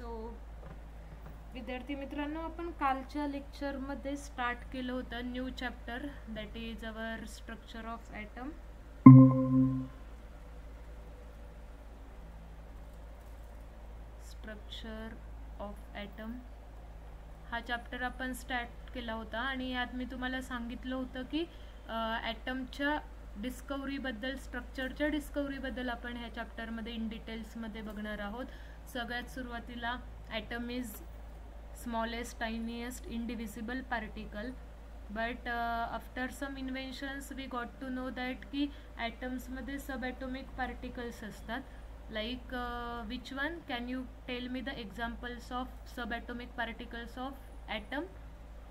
So विद्यार्थी मित्रांनो, आपण कालच्या लेक्चरमध्ये स्टार्ट केलं होतं new chapter, that is our structure of atom. Structure of atom हा चॅप्टर आपण स्टार्ट केला होता आणि यात मी तुम्हाला सांगितलं होतं की ॲटमच्या डिस्कवरीबद्दल, स्ट्रक्चरच्या डिस्कवरीबद्दल आपण ह्या चॅप्टरमध्ये इन डिटेल्समध्ये बघणार आहोत. सगळ्यात सुरुवातीला atom is smallest tiniest indivisible particle, but after some inventions we got to know that की atoms मध्ये subatomic particles असतात. like which one, can you tell me the examples of subatomic particles of atom?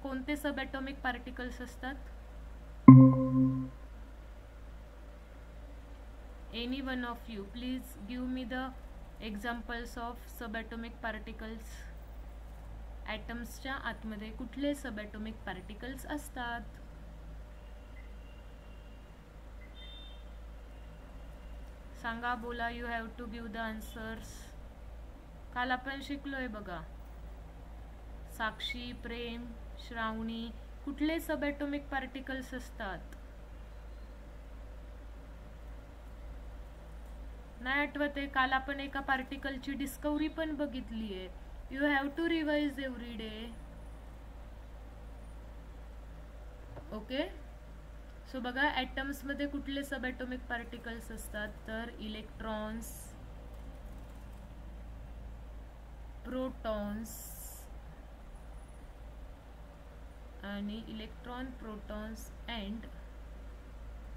कोणते subatomic particles असतात? any one of you please give me the examples of subatomic particles. ॲटम्सच्या आतमध्ये कुठले subatomic particles असतात? सांगा, बोला. You have to give the answers. काल आपण शिकलोय बघा, साक्षी, प्रेम, श्रावणी, कुठले सबॲटॉमिक पार्टिकल्स असतात? नाही आठवते? काल आपण एका पार्टिकलची डिस्कवरी पण बघितली आहे. You have to revise every day. Okay. So बघा, ॲटम्स मध्ये कुठले सबॲटॉमिक पार्टिकल्स असतात? तर इलेक्ट्रॉन्स, प्रोटॉन्स आणि इलेक्ट्रॉन, प्रोटॉन्स अँड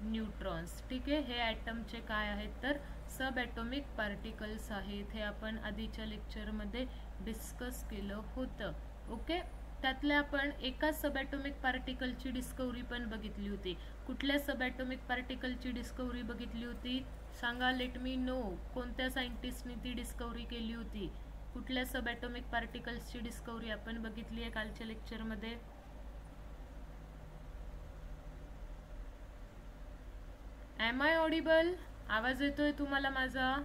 न्यूट्रॉन्स. ठीक आहे, हे ॲटमचे काय आहेत? तर सबॲटॉमिक पार्टिकल्स आहेत. हे आपण आधीच्या लेक्चरमध्ये डिस्कस केलं होतं. ओके, त्यातल्या आपण एका सबॲटॉमिक पार्टिकलची डिस्कवरी पण बघितली होती. कुठल्या सबॲटॉमिक पार्टिकलची डिस्कवरी बघितली होती? सांगा, लेट मी नो. कोणत्या सायंटिस्टने ती डिस्कवरी केली होती? कुठल्या सबॲटॉमिक पार्टिकल्सची डिस्कवरी आपण बघितली आहे कालच्या लेक्चरमध्ये? Am I audible? आवाज येतोय तुम्हाला माझा?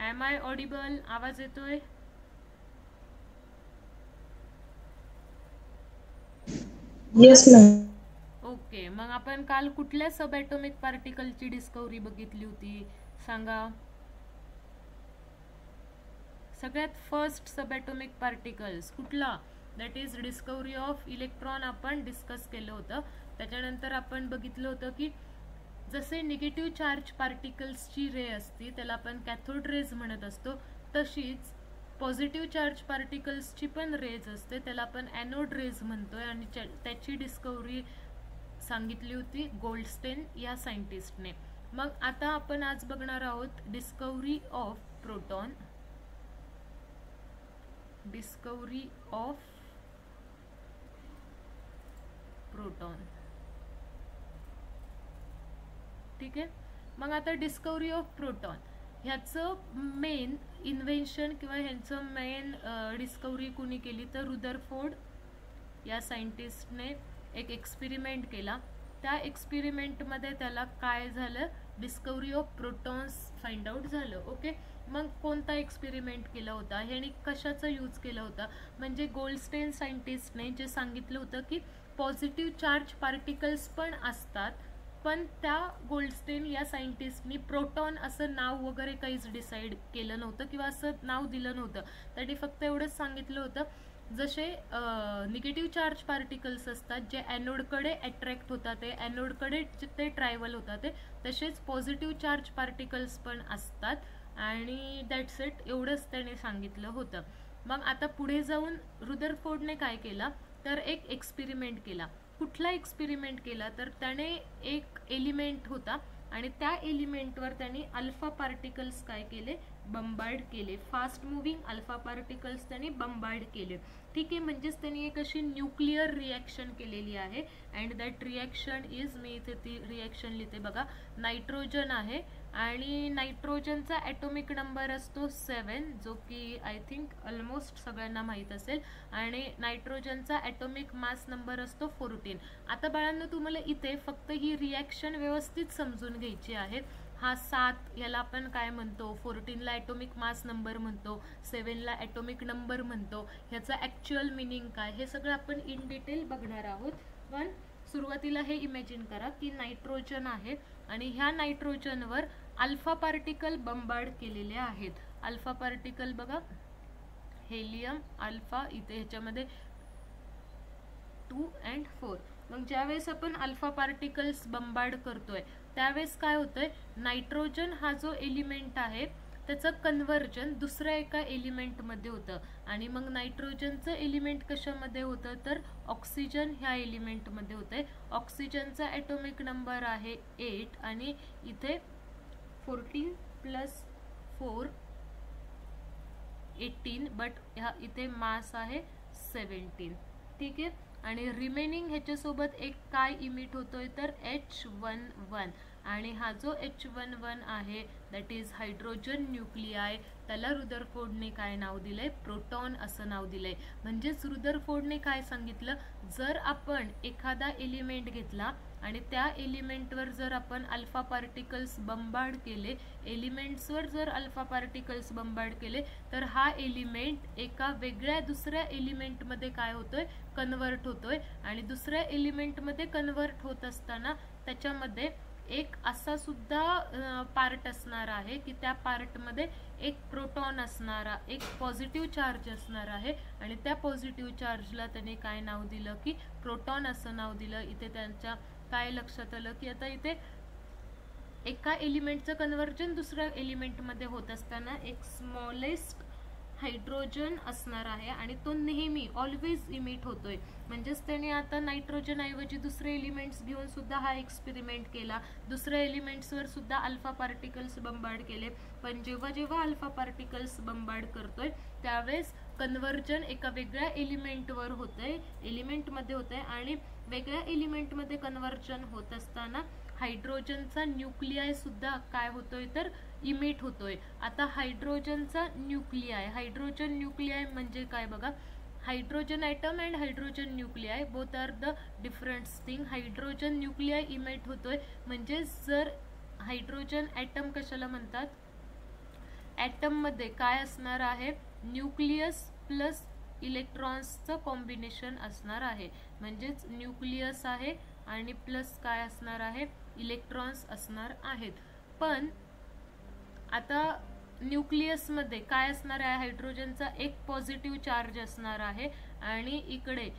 Am I audible? आवाज येतोय? Yes ma'am. ओके, मग आपण काल कुठल्या सबॲटॉमिक पार्टिकलची डिस्कवरी बघितली होती? सांगा. सगळ्यात फर्स्ट सबॲटॉमिक पार्टिकल्स कुठला? That is discovery of electron आपण डिस्कस केलं होतं. त्याच्यानंतर आपण बघितलं होतं की जसे निगेटिव्ह चार्ज पार्टिकल्सची रे असते त्याला आपण कॅथोड रेज म्हणत असतो, तशीच पॉझिटिव्ह चार्ज पार्टिकल्सची पण रेज असते, त्याला आपण ॲनोड रेज म्हणतोय. आणि त्याची डिस्कवरी सांगितली होती गोल्डस्टेन या सायंटिस्टने. मग आता आपण आज बघणार आहोत discovery of proton. Discovery of proton. ठीक आहे, मग आता डिस्कवरी ऑफ प्रोटॉन ह्याचं मेन इन्व्हेन्शन किंवा ह्यांचं मेन डिस्कवरी कुणी केली? तर रुदरफोर्ड या सायंटिस्टने एक एक्सपेरिमेंट केला. त्या एक्सपेरिमेंटमध्ये त्याला काय झालं? Discovery of protons find out झालं. ओके, मग कोणता एक्सपेरिमेंट केला होता? ह्याने कशाचा यूज केला होता? म्हणजे गोल्डस्टेन सायंटिस्टने जे सांगितलं होतं की पॉझिटिव्ह चार्ज पार्टिकल्स पण असतात, पण त्या गोल्डस्टेन या सायंटिस्टनी प्रोटॉन असं नाव वगैरे काहीच डिसाईड केलं नव्हतं किंवा असं नाव दिलं नव्हतं. त्यांनी फक्त एवढंच सांगितलं होतं, जसे निगेटिव्ह चार्ज पार्टिकल्स असतात जे ॲनोडकडे अट्रॅक्ट होतात, ते ॲनोडकडे ते ट्रॅव्हल होतात, तसेच पॉझिटिव्ह चार्ज पार्टिकल्स पण असतात. आणि दॅट्स इट, एवढंच त्याने सांगितलं होतं. मग आता पुढे जाऊन रुदरफोर्डने काय केला? तर एक एक्सपेरिमेंट केला. कुठला एक्सपेरिमेंट केला? तर त्याने एक एलिमेंट होता आणि त्या एलिमेंटवर त्यांनी अल्फा पार्टिकल्स काय केले? बंबार्ड केले. फास्ट मुव्हिंग अल्फा पार्टिकल्स त्यांनी बंबार्ड केले. ठीक आहे, म्हणजेच त्यांनी एक अशी न्यूक्लिअर रिॲक्शन केलेली आहे. अँड दॅट रिॲक्शन इज, मी इथे ती रिॲक्शन लिहिते बघा. नायट्रोजन आहे आणि नायट्रोजनचा ॲटोमिक नंबर असतो 7, जो की आय थिंक ऑलमोस्ट सगळ्यांना माहीत असेल, आणि नायट्रोजनचा ॲटोमिक मास नंबर असतो 14. आता बाळांनो तुम्हाला इथे फक्त ही रिॲक्शन व्यवस्थित समजून घ्यायची आहे. हा 7 याला आपण काय म्हणतो, 14ला ॲटोमिक मास नंबर म्हणतो, 7ला ॲटोमिक नंबर म्हणतो, ह्याचा ॲक्च्युअल मिनिंग काय हे सगळं आपण इन डिटेल बघणार आहोत. पण सुरुवातीला हे इमॅजिन करा की नायट्रोजन आहे आणि ह्या नायट्रोजनवर अल्फा पार्टिकल बंबार्ड केलेले आहेत. अल्फा पार्टिकल बघा, हेलियम, अल्फा, इथे ह्याच्यामध्ये 2 and 4. मग ज्यावेळेस आपण अल्फा पार्टिकल्स बंबार्ड करतोय त्यावेळेस काय होतंय, नायट्रोजन हा जो एलिमेंट आहे त्याचं कन्व्हर्जन दुसऱ्या एका एलिमेंटमध्ये होतं. आणि मग नायट्रोजनचं एलिमेंट कशामध्ये होतं तर ऑक्सिजन ह्या एलिमेंटमध्ये होतंय. ऑक्सिजनचा ॲटोमिक नंबर आहे 8 आणि इथे 14 + 4 18, बट ह्या इथे मास आहे 17. ठीक आहे. आणि रिमेनिंग ह्याच्यासोबत एक काय इमिट होतोय तर H11, आणि हा जो H11 आहे दॅट इज हायड्रोजन न्यूक्लियाय, त्याला रुदरफोर्डने काय नाव दिलंय, प्रोटॉन असं नाव दिलंय. म्हणजेच रुदरफोर्डने काय सांगितलं, जर आपण एखादा एलिमेंट घेतला आणि त्या एलिमेंटवर जर आपण अल्फा पार्टिकल्स बंबार्ड केले, एलिमेंट्सवर जर अल्फा पार्टिकल्स बंबार्ड केले तर हा एलिमेंट एका वेगळ्या दुसऱ्या एलिमेंटमध्ये काय होतोय, कन्वर्ट होतोय. आणि दुसऱ्या एलिमेंटमध्ये कन्वर्ट होत असताना त्याच्यामध्ये एक असा सुद्धा पार्ट असणार आहे की त्या पार्टमध्ये एक प्रोटॉन असणारा, एक पॉझिटिव्ह चार्ज असणार आहे, आणि त्या पॉझिटिव्ह चार्जला त्याने काय नाव दिलं की प्रोटॉन असं नाव दिलं. इथे त्यांच्या काय लक्षात आलं की आता इथे एका एलिमेंटचं कन्व्हर्जन दुसऱ्या एलिमेंटमध्ये होत असताना एक स्मॉलेस्ट हायड्रोजन असणार आहे आणि तो नेहमी ऑलवेज इमिट होतोय. म्हणजेच त्याने आता नायट्रोजन ऐवजी दुसरे एलिमेंट्स घेऊन सुद्धा हा एक्सपेरिमेंट केला, दुसऱ्या एलिमेंट्सवर सुद्धा अल्फा पार्टिकल्स बंबार्ड केले. पण जेव्हा जेव्हा अल्फा पार्टिकल्स बंबार्ड करतोय त्यावेळेस कन्व्हर्जन एका वेगळ्या एलिमेंटवर होतंय, एलिमेंटमध्ये होतंय, आणि वेगळ्या एलिमेंटमध्ये कन्व्हर्जन होत असताना हायड्रोजनचा न्यूक्लियाय सुद्धा काय होतोय तर इमिट होतोय. आता हायड्रोजनचा न्यूक्लियाय, हायड्रोजन न्यूक्लियाय म्हणजे काय बघा, hydrogen atom and hydrogen nuclei both are the different thing. Hydrogen nuclei emit होतोय म्हणजे जर हायड्रोजन ॲटम कशाला म्हणतात, ॲटम मध्ये काय असणार आहे, न्यूक्लियस प्लस इलेक्ट्रॉन्सचं कॉम्बिनेशन असणार आहे. म्हणजेच न्यूक्लियस आहे आणि प्लस काय असणार आहे, इलेक्ट्रॉन्स असणार आहेत. पण आता न्यूक्लियसमध्ये काय असणार आहे, हायड्रोजनचा एक पॉझिटिव्ह चार्ज असणार आहे आणि इकडे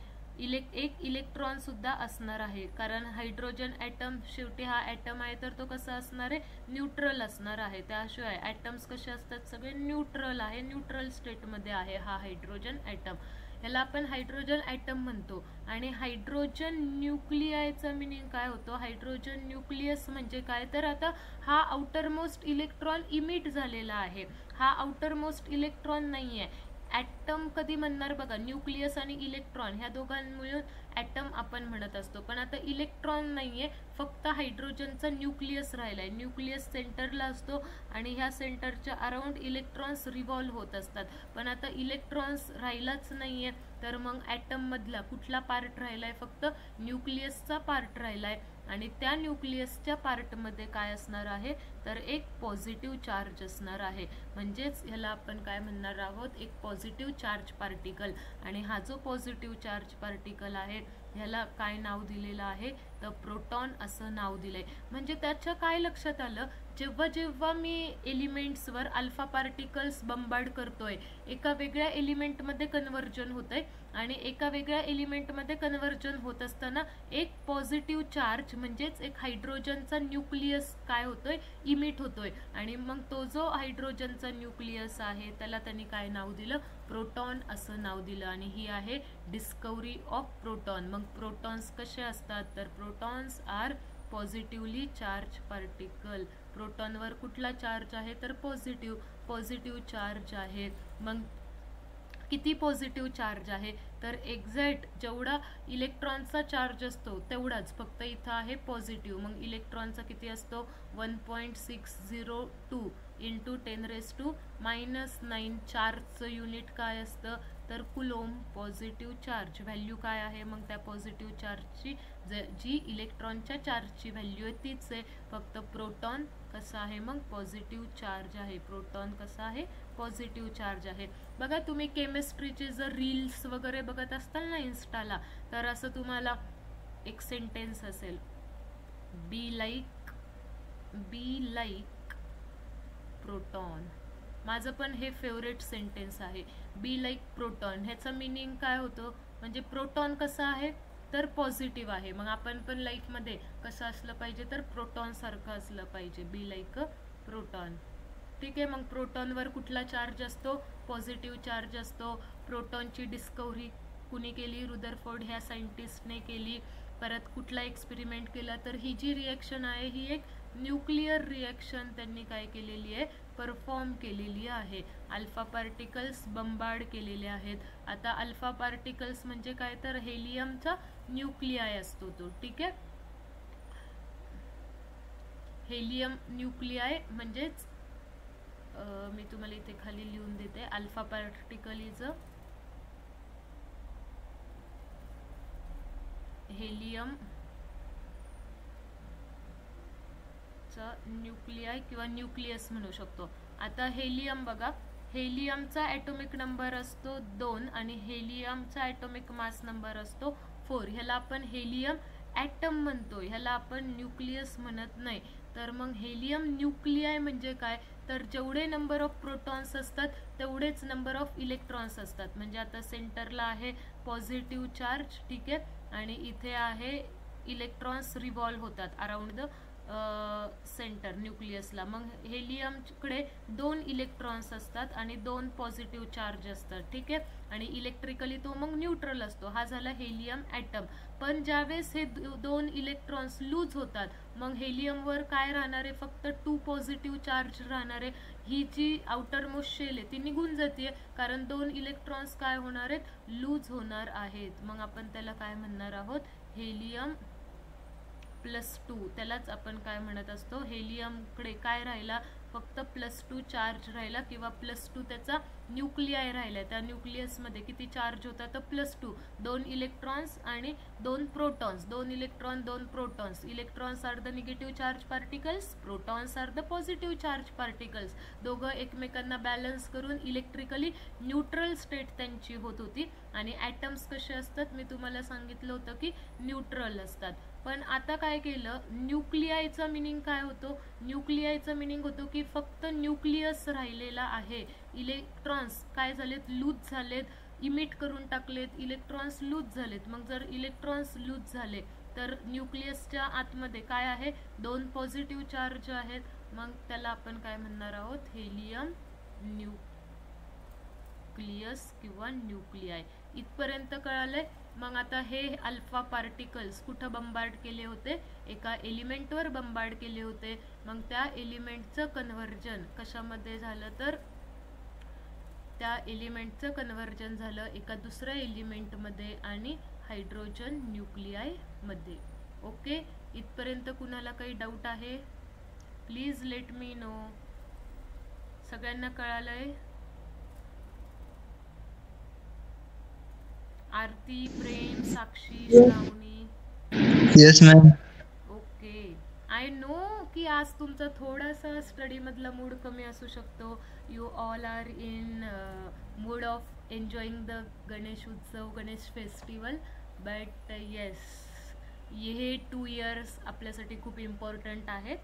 एक इलेक्ट्रॉन सुद्धा असणार आहे. कारण हायड्रोजन ॲटम शेवटी हा ॲटम आहे तर तो कसा असणार आहे, न्यूट्रल असणार आहे. त्याशिवाय ॲटम्स कसे असतात, सगळे न्यूट्रल आहे, न्यूट्रल स्टेटमध्ये आहे हा हायड्रोजन ॲटम. याला आपण हायड्रोजन ॲटम म्हणतो. आणि हायड्रोजन न्यूक्लियायचा मिनिंग काय होतो, हायड्रोजन न्यूक्लियस म्हणजे काय तर आता हा आउटरमोस्ट इलेक्ट्रॉन इमिट झालेला आहे, हा आउटरमोस्ट इलेक्ट्रॉन नाही आहे. ॲटम कधी म्हणणार बघा, न्यूक्लियस आणि इलेक्ट्रॉन ह्या दोघांमुळे ॲटम आपण म्हणत असतो. पण आता इलेक्ट्रॉन नाहीये, फक्त हायड्रोजनचा न्यूक्लियस राहिलाय. न्यूक्लियस सेंटरला असतो आणि ह्या सेंटरच्या अराउंड इलेक्ट्रॉन्स रिव्हॉल्व होत असतात. पण आता इलेक्ट्रॉन्स राहिलाच नाहीये तर मग ॲटम मधला कुठला पार्ट राहिलाय, फक्त न्यूक्लियसचा पार्ट राहिलाय. आणि त्या न्यूक्लियसच्या पार्टमध्ये काय असणार आहे तर एक पॉझिटिव्ह चार्ज असणार आहे. म्हणजेच ह्याला आपण काय म्हणणार आहोत, एक पॉझिटिव्ह चार्ज पार्टिकल. आणि हा जो पॉझिटिव्ह चार्ज पार्टिकल आहे ह्याला काय नाव दिलेलं आहे तर प्रोटॉन असं नाव दिलंय. म्हणजे त्याच्या काय लक्षात आलं, जेव्हा जेव्हा मी एलिमेंट्सवर अल्फा पार्टिकल्स बंबार्ड करतोय, एका वेगळ्या एलिमेंटमध्ये कन्व्हर्जन होतंय आणि एका वेगळ्या एलिमेंटमध्ये कन्व्हर्जन होत असताना एक पॉझिटिव्ह चार्ज म्हणजेच एक हायड्रोजनचा न्यूक्लियस काय होतोय, इमिट होतोय. आणि मग तो जो हायड्रोजनचा न्यूक्लियस आहे त्याला त्यांनी काय नाव दिलं, प्रोटॉन असं नाव दिलं. आणि ही आहे डिस्कवरी ऑफ प्रोटॉन. मग प्रोटॉन्स कसे असतात तर protons are positively charge particle. प्रोटॉनवर कुठला चार्ज आहे तर पॉझिटिव्ह चार्ज आहे. मग किती पॉझिटिव्ह चार्ज आहे, तर एक्झॅक्ट जेवढा इलेक्ट्रॉनचा चार्ज असतो तेवढाच, फक्त इथं आहे पॉझिटिव्ह. मग इलेक्ट्रॉनचा किती असतो 1.602 इंटू 10⁻⁻⁹ चार्जचं युनिट काय असतं, तर कुलोम. पॉझिटिव्ह चार्ज व्हॅल्यू काय आहे, मग त्या पॉझिटिव्ह चार्जची जी इलेक्ट्रॉनच्या चार्जची व्हॅल्यू आहे तीच आहे, फक्त प्रोटॉन कसा आहे, मग पॉझिटिव्ह चार्ज आहे. प्रोटॉन कसा आहे, पॉझिटिव्ह चार्ज आहे. बघा तुम्ही केमिस्ट्रीचे जर रील्स वगैरे बघत असताल ना इन्स्टाला, तर असं तुम्हाला एक सेंटेन्स असेल, बी लाईक प्रोटॉन. माझं पण हे फेवरेट सेंटेन्स आहे, बी लाईक प्रोटॉन. ह्याचा मिनिंग काय होतं, म्हणजे प्रोटॉन कसा आहे, तर पॉझिटिव्ह आहे. मग आपण पण लाईफमध्ये कसं असलं पाहिजे, तर प्रोटॉन सारखं असलं पाहिजे, बी लाईक प्रोटॉन. ठीक आहे. मग प्रोटॉनवर कुठला चार्ज असतो, पॉझिटिव्ह चार्ज असतो. प्रोटॉनची डिस्कव्हरी कुणी केली, रुदरफोर्ड ह्या सायंटिस्टने केली. परत कुठला एक्सपेरिमेंट केला, तर ही जी रिॲक्शन आहे ही एक न्यूक्लिअर रिॲक्शन त्यांनी काय केलेली आहे, परफॉर्म केलेली आहे. अल्फा पार्टिकल्स बंबार्ड केलेले आहेत. आता अल्फा पार्टिकल्स म्हणजे काय, तर हेलियमचा न्यूक्लिआय असतो तो. ठीक आहे. हेलियम न्यूक्लिआय म्हणजेच मी तुम्हाला इथे खाली लिहून देते, alpha particle is a helium चा न्यूक्लिआय किंवा न्यूक्लियस म्हणू शकतो. आता हेलियम बघा, हेलियमचा ॲटॉमिक नंबर असतो 2 आणि हेलियमचा ॲटॉमिक मास नंबर असतो 4. ह्याला आपण हेलियम ॲटम म्हणतो, ह्याला आपण न्यूक्लियस म्हणत नाही. तर मग हेलियम न्यूक्लिआय म्हणजे काय, तर जेवढे नंबर ऑफ प्रोटॉन्स असतात तेवढेच नंबर ऑफ इलेक्ट्रॉन्स असतात. म्हणजे आता सेंटरला आहे पॉझिटिव्ह चार्ज, ठीक आहे, आणि इथे आहे इलेक्ट्रॉन्स रिव्हॉल्व होतात अराउंड द सेंटर न्यूक्लियसला. मग हेलियमकडे 2 इलेक्ट्रॉन्स असतात आणि 2 पॉझिटिव्ह चार्ज असतात. ठीक आहे. आणि इलेक्ट्रिकली तो मग न्यूट्रल असतो. हा झाला हेलियम ॲटम. पण ज्यावेळेस हे 2 इलेक्ट्रॉन्स लूज होतात, मग हेलियमवर काय राहणार आहे, फक्त 2 पॉझिटिव्ह चार्ज राहणार आहे. ही जी आउटर मोस्ट शेल आहे ती निघून जाते, कारण 2 इलेक्ट्रॉन्स काय होणार आहेत, लूज होणार आहेत. मग आपण त्याला काय म्हणणार आहोत, हेलियम +2. त्यालाच आपण काय म्हणत असतो, हेलियमकडे काय राहिला, फक्त +2 चार्ज राहिला किंवा +2 त्याचा न्यूक्लिआय राहिला. त्या न्यूक्लियसमध्ये किती चार्ज होता, तर +2. 2 इलेक्ट्रॉन्स आणि 2 protons. 2 electron 2 protons. Electrons are the negative charge particles, protons are the positive charge particles. दोघं एकमेकांना बॅलन्स करून इलेक्ट्रिकली न्यूट्रल स्टेट त्यांची होत होती. आणि ॲटम्स कसे असतात, मी तुम्हाला सांगितलं होतं की न्यूट्रल असतात. पण आता काय केलं, न्यूक्लिआयचा मिनिंग काय होतो, न्यूक्लिआयचा मिनिंग होतो की फक्त न्यूक्लियस राहिलेला आहे. इलेक्ट्रॉन्स काय झालेत, लूज झालेत, इमिट करून टाकलेत, इलेक्ट्रॉन्स लूज झालेत. मग जर इलेक्ट्रॉन्स लूज झाले तर न्यूक्लियसच्या आतमध्ये काय आहे, 2 पॉझिटिव्ह चार्ज आहेत. मग त्याला आपण काय म्हणणार आहोत, हेलियम न्यूक्लियस किंवा न्यूक्लिआय. इथपर्यंत कळालंय. मग आता हे अल्फा पार्टिकल्स कुठं बंबार्ड केले होते, एका एलिमेंटवर बंबार्ड केले होते. मग त्या एलिमेंटचं कन्व्हर्जन कशामध्ये झालं, तर त्या एलिमेंटचं कन्व्हर्जन झालं एका दुसऱ्या एलिमेंटमध्ये आणि हायड्रोजन न्यूक्लिआय मध्ये. ओके. इथपर्यंत कुणाला काही डाऊट आहे, प्लीज लेट मी नो. सगळ्यांना कळालंय, Aarti, Prem, Sakshi, Shravani? Yes ma'am. Okay. I know की आज तुमचा थोडासा स्टडी मधला मूड कमी असू शकतो. You all are in mood off enjoying the Ganesh उत्सव, गणेश फेस्टिवल. बट येस, हे 2 इयर्स आपल्यासाठी खूप इम्पॉर्टंट आहेत.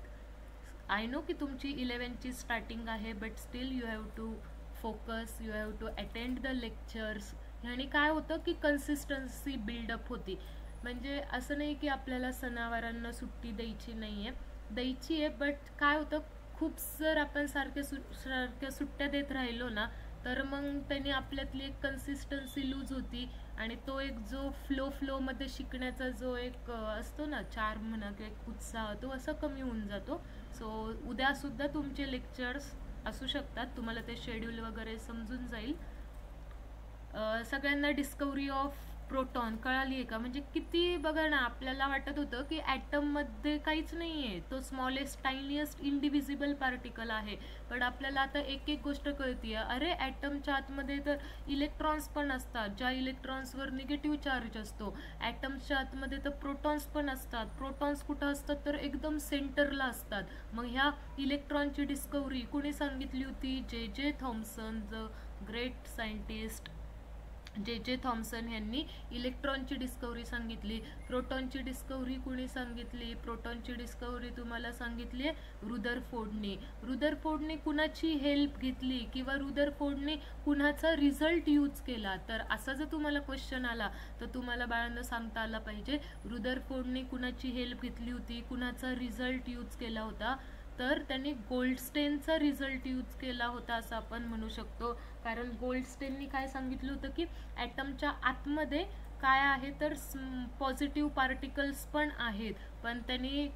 आय नो की तुमची 11th स्टार्टिंग आहे, but still you have to focus, you have to attend the lectures. ह्याने काय होतं की कन्सिस्टन्सी बिल्डअप होती. म्हणजे असं नाही की आपल्याला सणावारांना सुट्टी द्यायची नाही आहे, द्यायची आहे, बट काय होतं, खूप जर आपण सारख्या सुट्ट्या देत राहिलो ना, तर मग त्याने आपल्यातली एक कन्सिस्टन्सी लूज होती आणि तो एक जो फ्लोमध्ये शिकण्याचा जो एक असतो ना, चार्म म्हणा किंवा एक उत्साह, तो असा कमी होऊन जातो. सो उद्यासुद्धा तुमचे लेक्चर्स असू शकतात, तुम्हाला ते शेड्यूल वगैरे समजून जाईल. सगळ्यांना डिस्कवरी ऑफ प्रोटॉन कळाली आहे का? म्हणजे किती बघा ना, आपल्याला वाटत होतं की ॲटम मध्ये काहीच नाहीये, तो स्मॉलेस्ट टायनियस्ट इनडिव्हिजिबल पार्टिकल आहे, पण आपल्याला आता एक एक गोष्ट कळतीये. अरे ॲटमच्या आतमध्ये तर इलेक्ट्रॉन्स पण असतात, ज्या इलेक्ट्रॉन्सवर निगेटिव्ह चार्ज असतो. ॲटम्सच्या आतमध्ये तर प्रोटॉन्स पण असतात. प्रोटॉन्स कुठं असतात तर एकदम सेंटरला असतात. मग ह्या इलेक्ट्रॉनची डिस्कवरी कुणी सांगितली होती? J Thomson, the great scientist J Thomson यांनी इलेक्ट्रॉनची डिस्कवरी सांगितली. प्रोटॉनची डिस्कवरी कुणी सांगितली? प्रोटॉनची डिस्कवरी तुम्हाला सांगितली रुदरफोर्डने. रुदरफोर्डने कुणाची हेल्प घेतली किंवा रुदरफोर्डने कुणाचा रिझल्ट यूज केला? तर असा जर तुम्हाला क्वेश्चन आला तर तुम्हाला बाळांना सांगता आला पाहिजे रुदरफोर्डने कुणाची हेल्प घेतली होती, कुणाचा रिझल्ट यूज केला होता. तर त्यांनी गोल्डस्टेनचा रिझल्ट यूज केला होता असं आपण म्हणू शकतो. कारण गोल्डस्टेननी काय सांगितलं होतं की ॲटमच्या आतमध्ये काय आहे तर पॉझिटिव्ह पार्टिकल्स पण आहेत, पण त्यांनी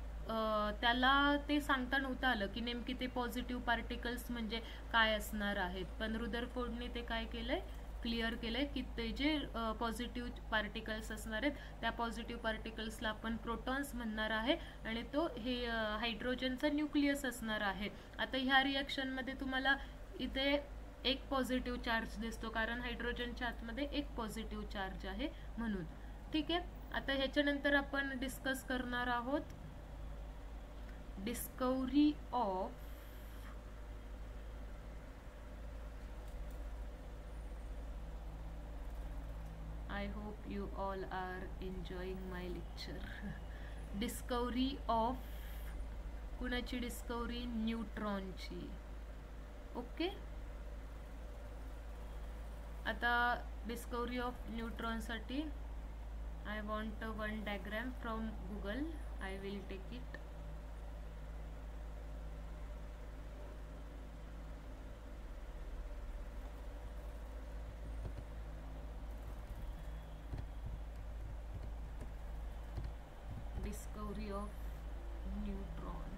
त्याला ते सांगता नव्हतं आलं की नेमकी ते पॉझिटिव्ह पार्टिकल्स म्हणजे काय असणार आहेत. पण रुदरफोर्डने ते काय केलंय, क्लिअर केलंय की ते जे पॉझिटिव्ह पार्टिकल्स असणार आहेत त्या पॉझिटिव्ह पार्टिकल्सला आपण प्रोटॉन्स म्हणणार आहे आणि तो हे हायड्रोजनचा न्यूक्लियस असणार आहे. आता ह्या रिॲक्शनमध्ये तुम्हाला इथे एक पॉझिटिव्ह चार्ज दिसतो कारण हायड्रोजनच्या आतमध्ये एक पॉझिटिव्ह चार्ज आहे म्हणून. ठीक आहे, आता ह्याच्यानंतर आपण डिस्कस करणार आहोत discovery of I hope you all are enjoying my lecture. Discovery of कुणाची डिस्कवरी? न्यूट्रॉनची. ओके, आता डिस्कवरी ऑफ न्यूट्रॉनसाठी I want one diagram from Google. I will take it. Discovery of neutron.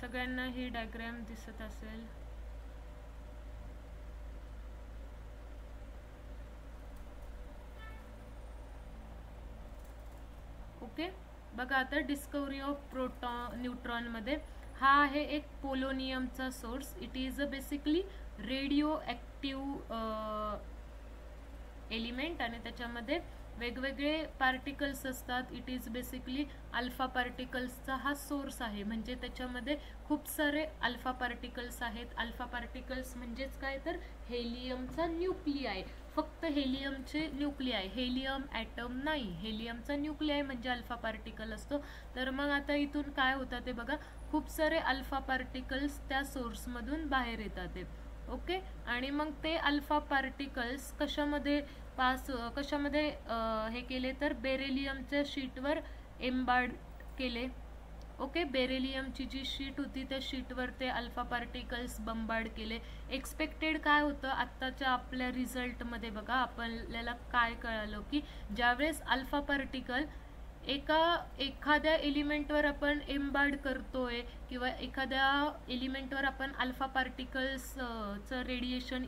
सगळ्यांना ही डायग्राम दिसत असेल. Okay, बघा आता discovery of neutron मध्ये हा आहे एक पोलोनियमचा source. It is a basically radioactive element आणि त्याच्यामध्ये वेगवेगळे पार्टिकल्स असतात. इट इज बेसिकली अल्फा पार्टिकल्सचा हा सोर्स आहे, म्हणजे त्याच्यामध्ये खूप सारे अल्फा पार्टिकल्स आहेत. अल्फा पार्टिकल्स म्हणजेच काय तर हेलियमचा न्यूक्लिआय, फक्त हेलियमचे न्यूक्लिआय, हेलियम ॲटम नाही, हेलियमचा न्यूक्लिआय म्हणजे अल्फा पार्टिकल असतो. तर मग आता इथून काय होतं ते बघा, खूप सारे अल्फा पार्टिकल्स त्या सोर्समधून बाहेर येतात. ओके, आणि मग ते अल्फा पार्टिकल्स कशामध्ये हे केले तर बेरिलियमच्या शीटवर एम्बार्ड केले. ओके, बेरिलियमची जी शीट होती त्या शीटवर ते अल्फा पार्टिकल्स बंबार्ड केले. एक्सपेक्टेड काय होतं आत्ताच्या आपल्या रिझल्टमध्ये बघा, आपल्याला काय कळालं की ज्यावेळेस अल्फा पार्टिकल एखाद्या एलिमेंटवर आपण एम्बार्ड करतोय किंवा एखाद्या एलिमेंटवर आपण अल्फा पार्टिकल्सचं रेडिएशन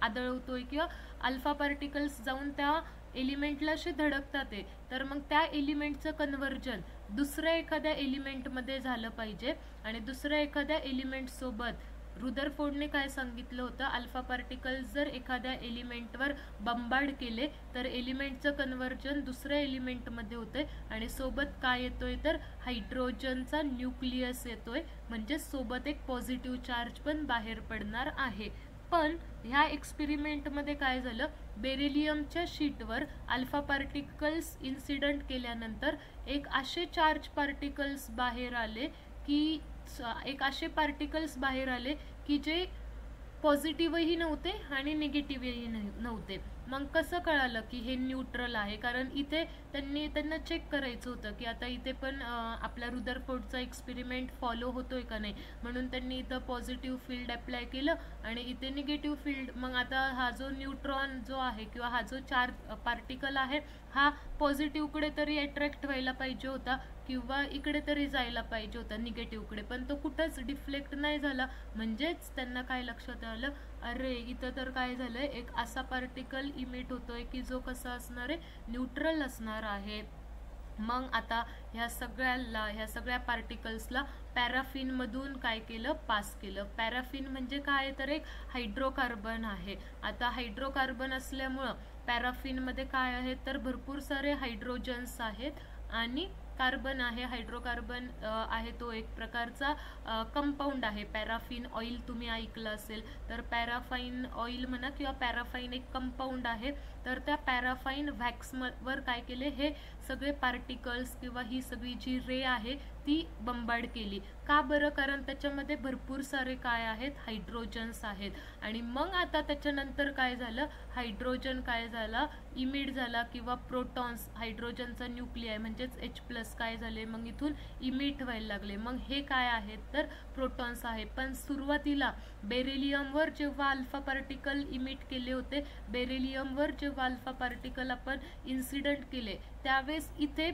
आदळवतोय किंवा अल्फा पार्टिकल्स जाऊन त्या एलिमेंटला असे धडकतात, तर मग त्या एलिमेंटचं कन्व्हर्जन दुसऱ्या एखाद्या एलिमेंटमध्ये झालं पाहिजे. आणि दुसऱ्या एखाद्या एलिमेंट सोबत रुदरफोर्डने काय सांगितलं होतं, अल्फा पार्टिकल्स जर एखाद्या एलिमेंटवर बंबार्ड केले तर एलिमेंटचं कन्व्हर्जन दुसऱ्या एलिमेंटमध्ये होतंय आणि सोबत काय येतोय तर हायड्रोजनचा न्यूक्लियस येतोय, म्हणजे सोबत एक पॉझिटिव्ह चार्ज पण बाहेर पडणार आहे. पण ह्या एक्सपेरिमेंटमध्ये काय झालं, बेरिलियमच्या शीटवर अल्फा पार्टिकल्स इन्सिडंट केल्यानंतर एक असे चार्ज पार्टिकल्स बाहेर आले की जे पॉझिटिव्हही नव्हते आणि निगेटिव्हही नव्हते. मग कसं कळालं की हे न्यूट्रल आहे? कारण इथे त्यांना चेक करायचं होतं की आता इथे पण आपल्या रुदरफोर्डचा एक्सपेरिमेंट फॉलो होतोय का नाही, म्हणून त्यांनी इथं पॉझिटिव्ह फील्ड अप्लाय केलं आणि इथे निगेटिव्ह फील्ड. मग आता हा जो न्यूट्रॉन जो आहे किंवा हा जो चार्ज पार्टिकल आहे हा पॉझिटिव्हकडे तरी अट्रॅक्ट व्हायला पाहिजे होता किंवा इकडे तरी जायला पाहिजे होता निगेटिव्हकडे, पण तो कुठंच डिफ्लेक्ट नाही झाला. म्हणजेच त्यांना काय लक्षात आलं, अरे इथं तर काय झालंय, एक असा पार्टिकल इमिट होतोय की जो कसा असणार आहे, न्यूट्रल असणार आहे. मग आता ह्या सगळ्या पार्टिकल्सला पॅराफिन मधून काय केलं, पास केलं. पॅराफिन म्हणजे काय, तर एक हायड्रोकार्बन आहे. आता हायड्रोकार्बन असल्यामुळं पॅराफिन मध्ये काय आहे, तर भरपूर सारे हायड्रोजन्स आहेत आणि कार्बन आहे. हायड्रोकार्बन आहे तो एक प्रकारचा कंपाऊंड आहे. पॅराफिन ऑइल तुम्ही ऐकलं असेल तर, पॅराफाईन ऑइल म्हणा किंवा पॅराफाईन एक कंपाऊंड आहे. तर त्या पॅराफाईन वॅक्स वर काय केले, हे सगळे पार्टिकल्स किंवा ही सगळी जी रे आहे ती बंबार्ड केली. का बरं, कारण त्याच्यामध्ये भरपूर सारे काय आहेत, हायड्रोजन्स आहेत. आणि मग आता त्याच्यानंतर काय झालं, हायड्रोजन काय झाला, इमिट झाला किंवा प्रोटॉन्स, हायड्रोजनचा न्यूक्लिआय म्हणजेच H+ काय झाले, मग इथून इमिट व्हायला लागले. मग हे काय आहेत, तर प्रोटॉन्स आहे. पण सुरुवातीला बेरिलियमवर जेव्हा अल्फा पार्टिकल इमिट केले होते, बेरिलियमवर जेव्हा अल्फा पार्टिकल आपण इन्सिडेंट केले, त्यावेळेस इथे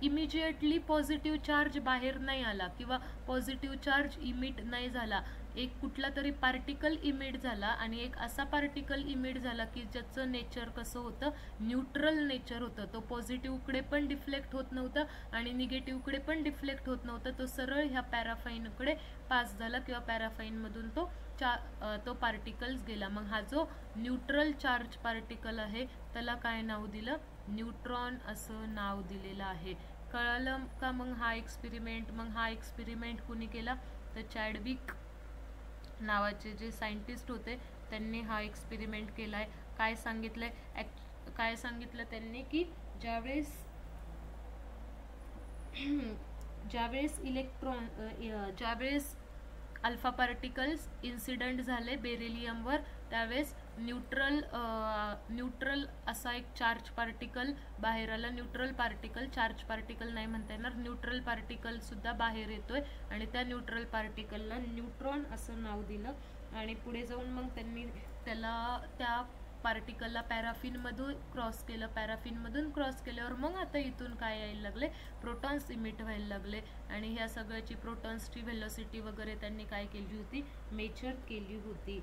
इमिजिएटली पॉझिटिव्ह चार्ज बाहेर नाही आला किंवा पॉझिटिव्ह चार्ज इमिट नाही झाला. एक कुठला तरी पार्टिकल इमिट झाला आणि एक असा पार्टिकल इमिट झाला की ज्याचं नेचर कसं होतं, न्यूट्रल नेचर होतं. तो पॉझिटिव्हकडे पण डिफ्लेक्ट होत नव्हता आणि निगेटिव्हकडे पण डिफ्लेक्ट होत नव्हता. तो सरळ ह्या पॅराफाईनकडे पास झाला किंवा पॅराफाईनमधून तो पार्टिकल्स गेला. मग हा जो न्यूट्रल चार्ज पार्टिकल आहे त्याला काय नाव दिलं, न्यूट्रॉन असं नाव दिलेलं आहे. कळलं का? मग हा एक्सपेरिमेंट कुणी केला, तर चॅडविक नावाचे जे सायंटिस्ट होते त्यांनी हा एक्सपेरिमेंट केलाय. काय सांगितलं त्यांनी की ज्यावेळेस अल्फा पार्टिकल्स इन्सिडेंट झाले बेरिलियमवर, त्यावेळेस न्यूट्रल असा एक चार्ज पार्टिकल बाहेर आला. न्यूट्रल पार्टिकल, चार्ज पार्टिकल नाही म्हणता येणार, न्यूट्रल पार्टिकल सुद्धा बाहेर येतोय आणि त्या न्यूट्रल पार्टिकलला न्यूट्रॉन असं नाव दिलं. आणि पुढे जाऊन मग त्यांनी त्या पार्टिकलला पॅराफिनमधून क्रॉस केलं. पॅराफिनमधून क्रॉस केल्यावर मग आता इथून काय यायला लागले, प्रोटॉन्स इमिट व्हायला लागले. आणि ह्या सगळ्याची प्रोटॉन्सची व्हेलॉसिटी वगैरे त्यांनी काय केली होती, मेजर केली होती.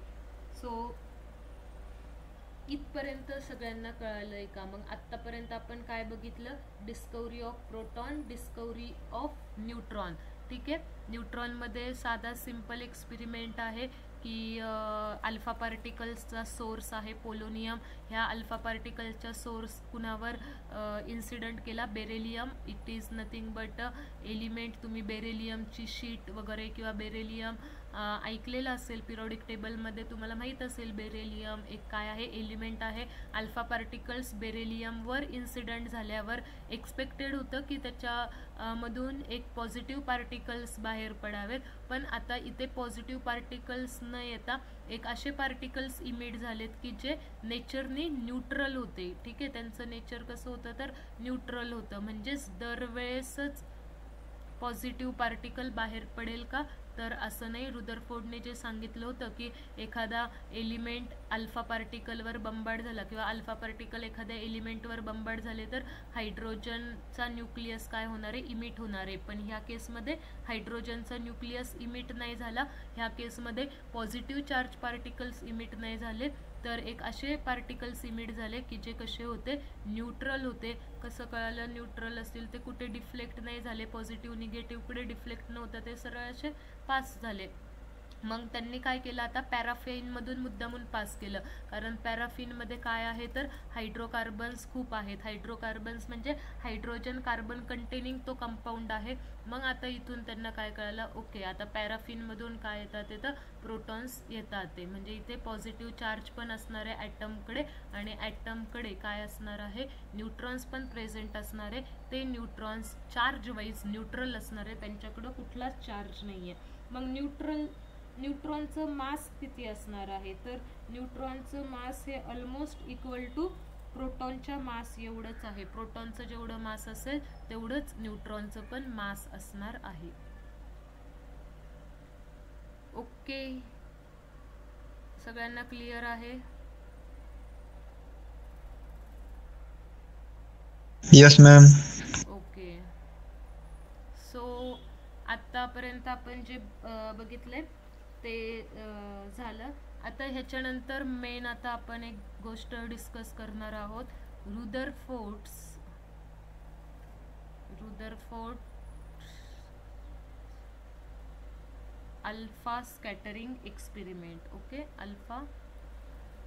सो इथपर्यंत सगळ्यांना कळालंय का? मग आत्तापर्यंत आपण काय बघितलं, discovery of proton, discovery of neutron. ठीक आहे. न्यूट्रॉनमध्ये साधा सिंपल एक्सपेरिमेंट आहे की अल्फा पार्टिकल्सचा सोर्स आहे पोलोनियम. ह्या अल्फा पार्टिकलच्या सोर्स कुणावर इन्सिडेंट केला, beryllium. It is nothing but element. तुम्ही बेरिलियमची शीट वगैरे किंवा बेरिलियम ऐकलेलं असेल, पिरियडिक टेबलमध्ये तुम्हाला माहीत असेल बेरिलियम एक काय आहे, एलिमेंट आहे. अल्फा पार्टिकल्स बेरिलियमवर इन्सिडेंट झाल्यावर एक्सपेक्टेड होतं की त्याच्या मधून एक पॉझिटिव्ह पार्टिकल्स बाहेर पडावेत, पण आता इथे पॉझिटिव्ह पार्टिकल्स न येता एक असे पार्टिकल्स इमिट झालेत की जे नेचरनी न्यूट्रल होते. ठीक आहे, त्यांचं नेचर कसं होतं, तर न्यूट्रल होतं. म्हणजेच दरवेळेसच पॉझिटिव्ह पार्टिकल बाहेर पडेल का, तर असं नाही. रुदरफोर्डने जे सांगितलं होतं की एखादा एलिमेंट अल्फा पार्टिकलवर बंबार्ड झाला किंवा अल्फा पार्टिकल एखाद्या एलिमेंटवर बंबार्ड झाले तर हायड्रोजनचा न्यूक्लियस काय होणार आहे, इमिट होणार आहे. पण ह्या केसमध्ये हायड्रोजनचा न्यूक्लियस इमिट नाही झाला. ह्या केसमध्ये पॉझिटिव्ह चार्ज पार्टिकल्स इमिट नाही झाले, तर एक असे पार्टिकल्स इमिट झाले की जे कसे होते, न्यूट्रल होते. कसं कळालं, न्यूट्रल असतील ते कुठे डिफ्लेक्ट नाही झाले, पॉझिटिव्ह निगेटिव्हकडे डिफ्लेक्ट नव्हतं, ते सरळ असे पास झाले. मग त्यांनी काय केलं, आता पॅराफिनमधून मुद्दामून पास केलं, कारण पॅराफिनमध्ये काय आहे, तर हायड्रोकार्बन्स खूप आहेत. हायड्रोकार्बन्स म्हणजे हायड्रोजन कार्बन कंटेनिंग तो कंपाऊंड आहे. मग आता इथून त्यांना काय कळालं, ओके आता पॅराफिनमधून काय येतात, तर प्रोटॉन्स येतात. म्हणजे इथे पॉझिटिव्ह चार्ज पण असणार आहे ॲटमकडे आणि ॲटमकडे काय असणार आहे, न्यूट्रॉन्स पण प्रेझेंट असणार आहे. ते न्यूट्रॉन्स चार्ज वाईज न्यूट्रल असणार आहे, त्यांच्याकडं कुठलाच चार्ज नाही आहे. मग न्यूट्रॉनचं मास किती असणार आहे, तर न्यूट्रॉनचं मास हे ऑलमोस्ट इक्वल टू प्रोटॉनच्या मास एवढंच आहे. प्रोटॉनचं जेवढं मास असेल तेवढंच न्यूट्रॉनचं पण मास असणार आहे. ओके, सगळ्यांना क्लिअर आहे? Yes ma'am. ओके, सो आतापर्यंत आपण जे बघितले ते झालं. आता ह्याच्यानंतर मेन आता आपण एक गोष्ट डिस्कस करणार आहोत, Rutherford alpha scattering experiment. Okay, alpha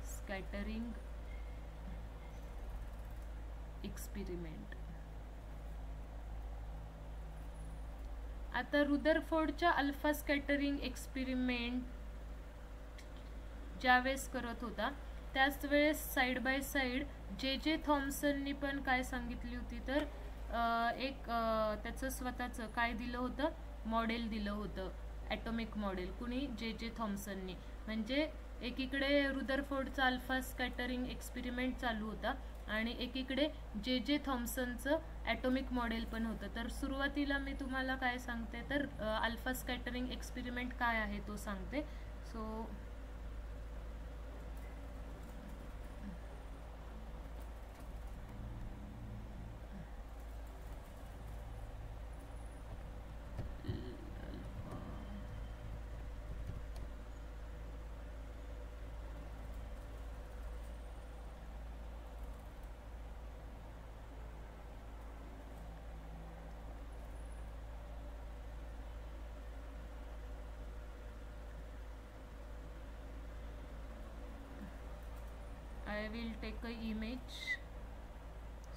scattering experiment. आता रुदरफोर्डच्या अल्फा स्कॅटरिंग एक्सपेरिमेंट ज्यावेळेस करत होता त्याच वेळेस साइड बाय साइड जे थॉम्सननी पण काय सांगितली होती, तर एक त्याचं स्वतःचं काय दिलं होतं, मॉडेल दिलं होतं, ॲटॉमिक मॉडेल. कुणी? जे थॉम्सननी. म्हणजे एकीकडे रुदरफोर्डचा अल्फा स्कॅटरिंग एक्सपेरिमेंट चालू होता आणि एकीकडे जे थॉम्सनचं ॲटॉमिक मॉडेल पण होतं. तर सुरुवातीला मी तुम्हाला काय सांगते, तर अल्फा स्कॅटरिंग एक्सपेरिमेंट काय आहे तो सांगते. So I will take a image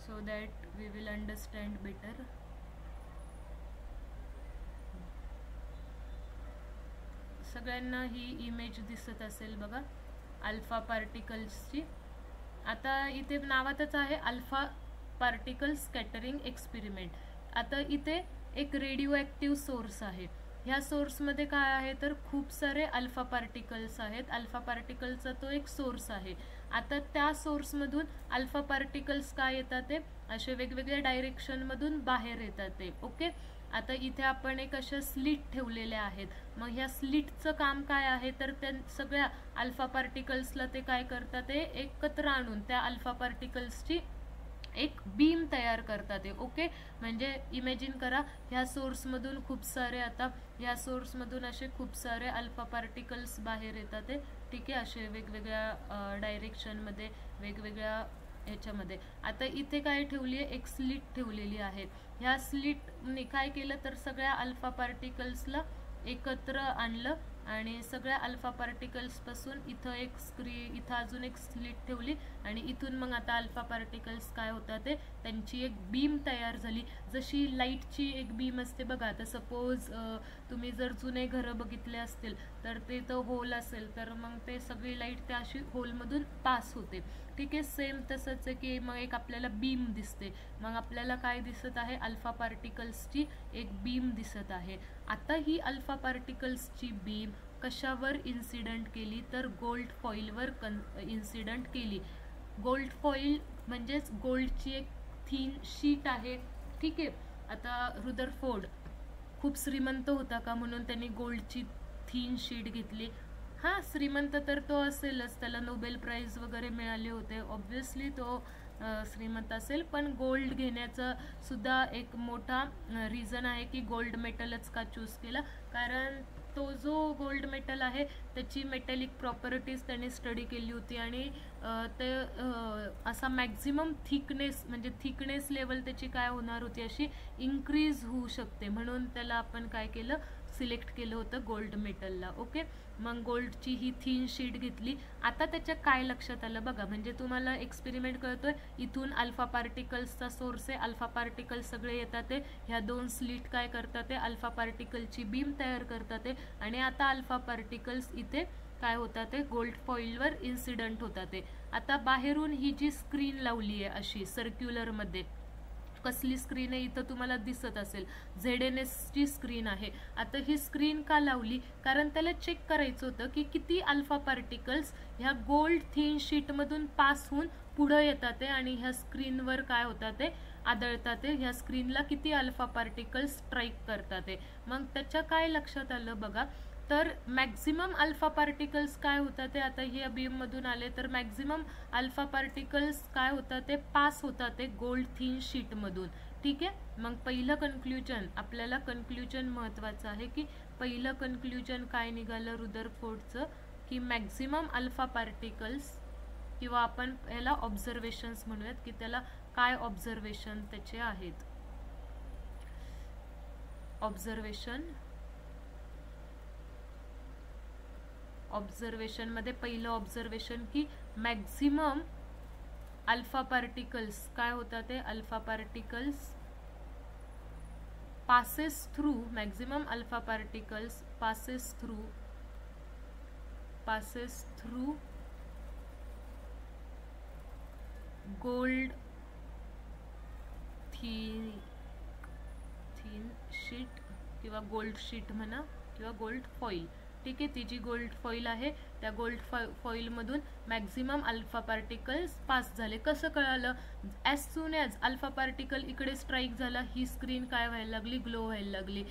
so that we will understand better. सगळ्यांना ही इमेज दिसत असेल बघा, अल्फा पार्टिकल्सची. आता इथे नावातच आहे अल्फा पार्टिकल स्कॅटरिंग एक्सपेरिमेंट. आता इथे एक रेडिओ ॲक्टिव्ह सोर्स आहे. ह्या सोर्समध्ये काय आहे, तर खूप सारे अल्फा पार्टिकल्स आहेत. अल्फा पार्टिकलचा तो एक सोर्स आहे. आता त्या सोर्समधून अल्फा पार्टिकल्स काय येतात, ते असे वेगवेगळ्या डायरेक्शनमधून बाहेर येतात ते. ओके, आता इथे आपण एक अशा स्लिट ठेवलेल्या आहेत. मग ह्या स्लिटचं काम काय आहे, तर त्या सगळ्या अल्फा पार्टिकल्सला ते काय करतात, ते एकत्र आणून त्या अल्फा पार्टिकल्सची एक बीम तयार करतात ते. ओके, म्हणजे इमॅजिन करा, ह्या सोर्समधून खूप सारे, आता ह्या सोर्समधून असे खूप सारे अल्फा पार्टिकल्स बाहेर येतात ते. ठीक आहे, असे वेगवेगळ्या डायरेक्शनमध्ये, वेगवेगळ्या ह्याच्यामध्ये. आता इथे काय ठेवली आहे, एक स्लिट ठेवलेली आहे. ह्या स्लिटने काय केलं, तर सगळ्या अल्फा पार्टिकल्सला एकत्र आणलं आणि सगळ्या अल्फा पार्टिकल्स पासून इथं इथं अजून एक स्लिट ठेवली आणि इथून मग आता अल्फा पार्टिकल्स काय होतात, ते त्यांची एक बीम तयार झाली. जशी लाईटची एक बीम असते बघा. आता सपोज तुम्ही जर जुने घरं बघितले असतील तर ते तर होल असेल, तर मग ते सगळी लाईट त्या अशी होलमधून पास होते. ठीक आहे, सेम तसंच आहे की मग एक आपल्याला बीम दिसते. मग आपल्याला काय दिसत आहे, अल्फा पार्टिकल्सची एक बीम दिसत आहे. आता ही अल्फा पार्टिकल्सची बीम कशावर इन्सिडंट केली, तर गोल्ड फॉइलवर इन्सिडंट केली. गोल्ड फॉइल म्हणजेच गोल्डची एक थिन शीट आहे. ठीक आहे, आता रुदरफोर्ड खूप श्रीमंत होता का, म्हणून त्यांनी गोल्डची थिन शीट घेतली. हां, श्रीमंत तर तो असेलच, त्याला नोबेल प्राइज वगैरे मिळाले होते, ऑब्व्हियसली तो श्रीमंत असेल. पण गोल्ड घेण्याचा सुद्धा एक मोठा रिझन आहे की गोल्ड मेटलच का चूज केला, कारण तो जो गोल्ड मेटल आहे त्याची मेटॅलिक प्रॉपर्टीज त्याने स्टडी केली होती आणि ते असा मॅक्झिमम थिकनेस, म्हणजे थिकनेस लेवल त्याची काय होणार होती, अशी इन्क्रीज होऊ शकते, म्हणून त्याला आपण काय केलं, सिलेक्ट केलं होतं गोल्ड मेटलला. ओके, मग गोल्डची ही थिन शीट घेतली. आता त्याच्या काय लक्षात आलं बघा, म्हणजे तुम्हाला एक्सपेरिमेंट कळतोय, इथून अल्फा पार्टिकल्सचा सोर्स आहे, अल्फा पार्टिकल्स सगळे येतात ते, ह्या दोन स्लिट काय करतात, ते अल्फा पार्टिकलची बीम तयार करतात ते, आणि आता अल्फा पार्टिकल्स इथे काय होतात, ते गोल्ड फॉइलवर इन्सिडंट होतात ते. आता बाहेरून ही जी स्क्रीन लावली आहे अशी सर्क्युलरमध्ये, कसली स्क्रीन आहे इथं तुम्हाला दिसत असेल, ZNS ची स्क्रीन आहे. आता ही स्क्रीन का लावली, कारण त्याला चेक करायचं होतं की किती अल्फा पार्टिकल्स ह्या गोल्ड थिन शीटमधून पास होऊन पुढे येतात ते आणि ह्या स्क्रीनवर काय होतात ते आदळतात ते, ह्या स्क्रीनला किती अल्फा पार्टिकल्स स्ट्राईक करतात ते. मग त्याच्या काय लक्षात आलं बघा, तर मॅक्झिमम अल्फा पार्टिकल्स काय होतात ते, आता हे बीम मधून आले तर मॅक्झिमम अल्फा पार्टिकल्स काय होतात ते पास होतात ते गोल्ड थिन शीट मधून. ठीक आहे, मग पहिलं कन्क्ल्युजन, आपल्याला कन्क्ल्युजन महत्वाचं आहे की पहिलं कन्क्ल्युजन काय निघालं रुदरफोर्डचं, की मॅक्झिमम अल्फा पार्टिकल्स, किंवा आपण याला ऑब्झर्वेशन्स म्हणूयात की त्याला काय ऑब्झर्वेशन त्याचे आहेत. ऑब्झर्वेशन मध्ये पहिलं ऑब्झर्वेशन की मॅक्झिमम अल्फा पार्टिकल्स काय होतात ते, alpha particles passes through, maximum alpha particles passes through gold thin sheet किंवा गोल्ड शीट म्हणा किंवा गोल्ड फॉइल. ठीक आहे, ती जी गोल्ड फॉइल आहे त्या गोल्ड फॉइल मधून मॅक्झिमम अल्फा पार्टिकल्स पास झाले. कसं कळालं, as soon as alpha particle इकडे स्ट्राईक झाला ही स्क्रीन काय व्हायला लागली, ग्लो व्हायला लागली.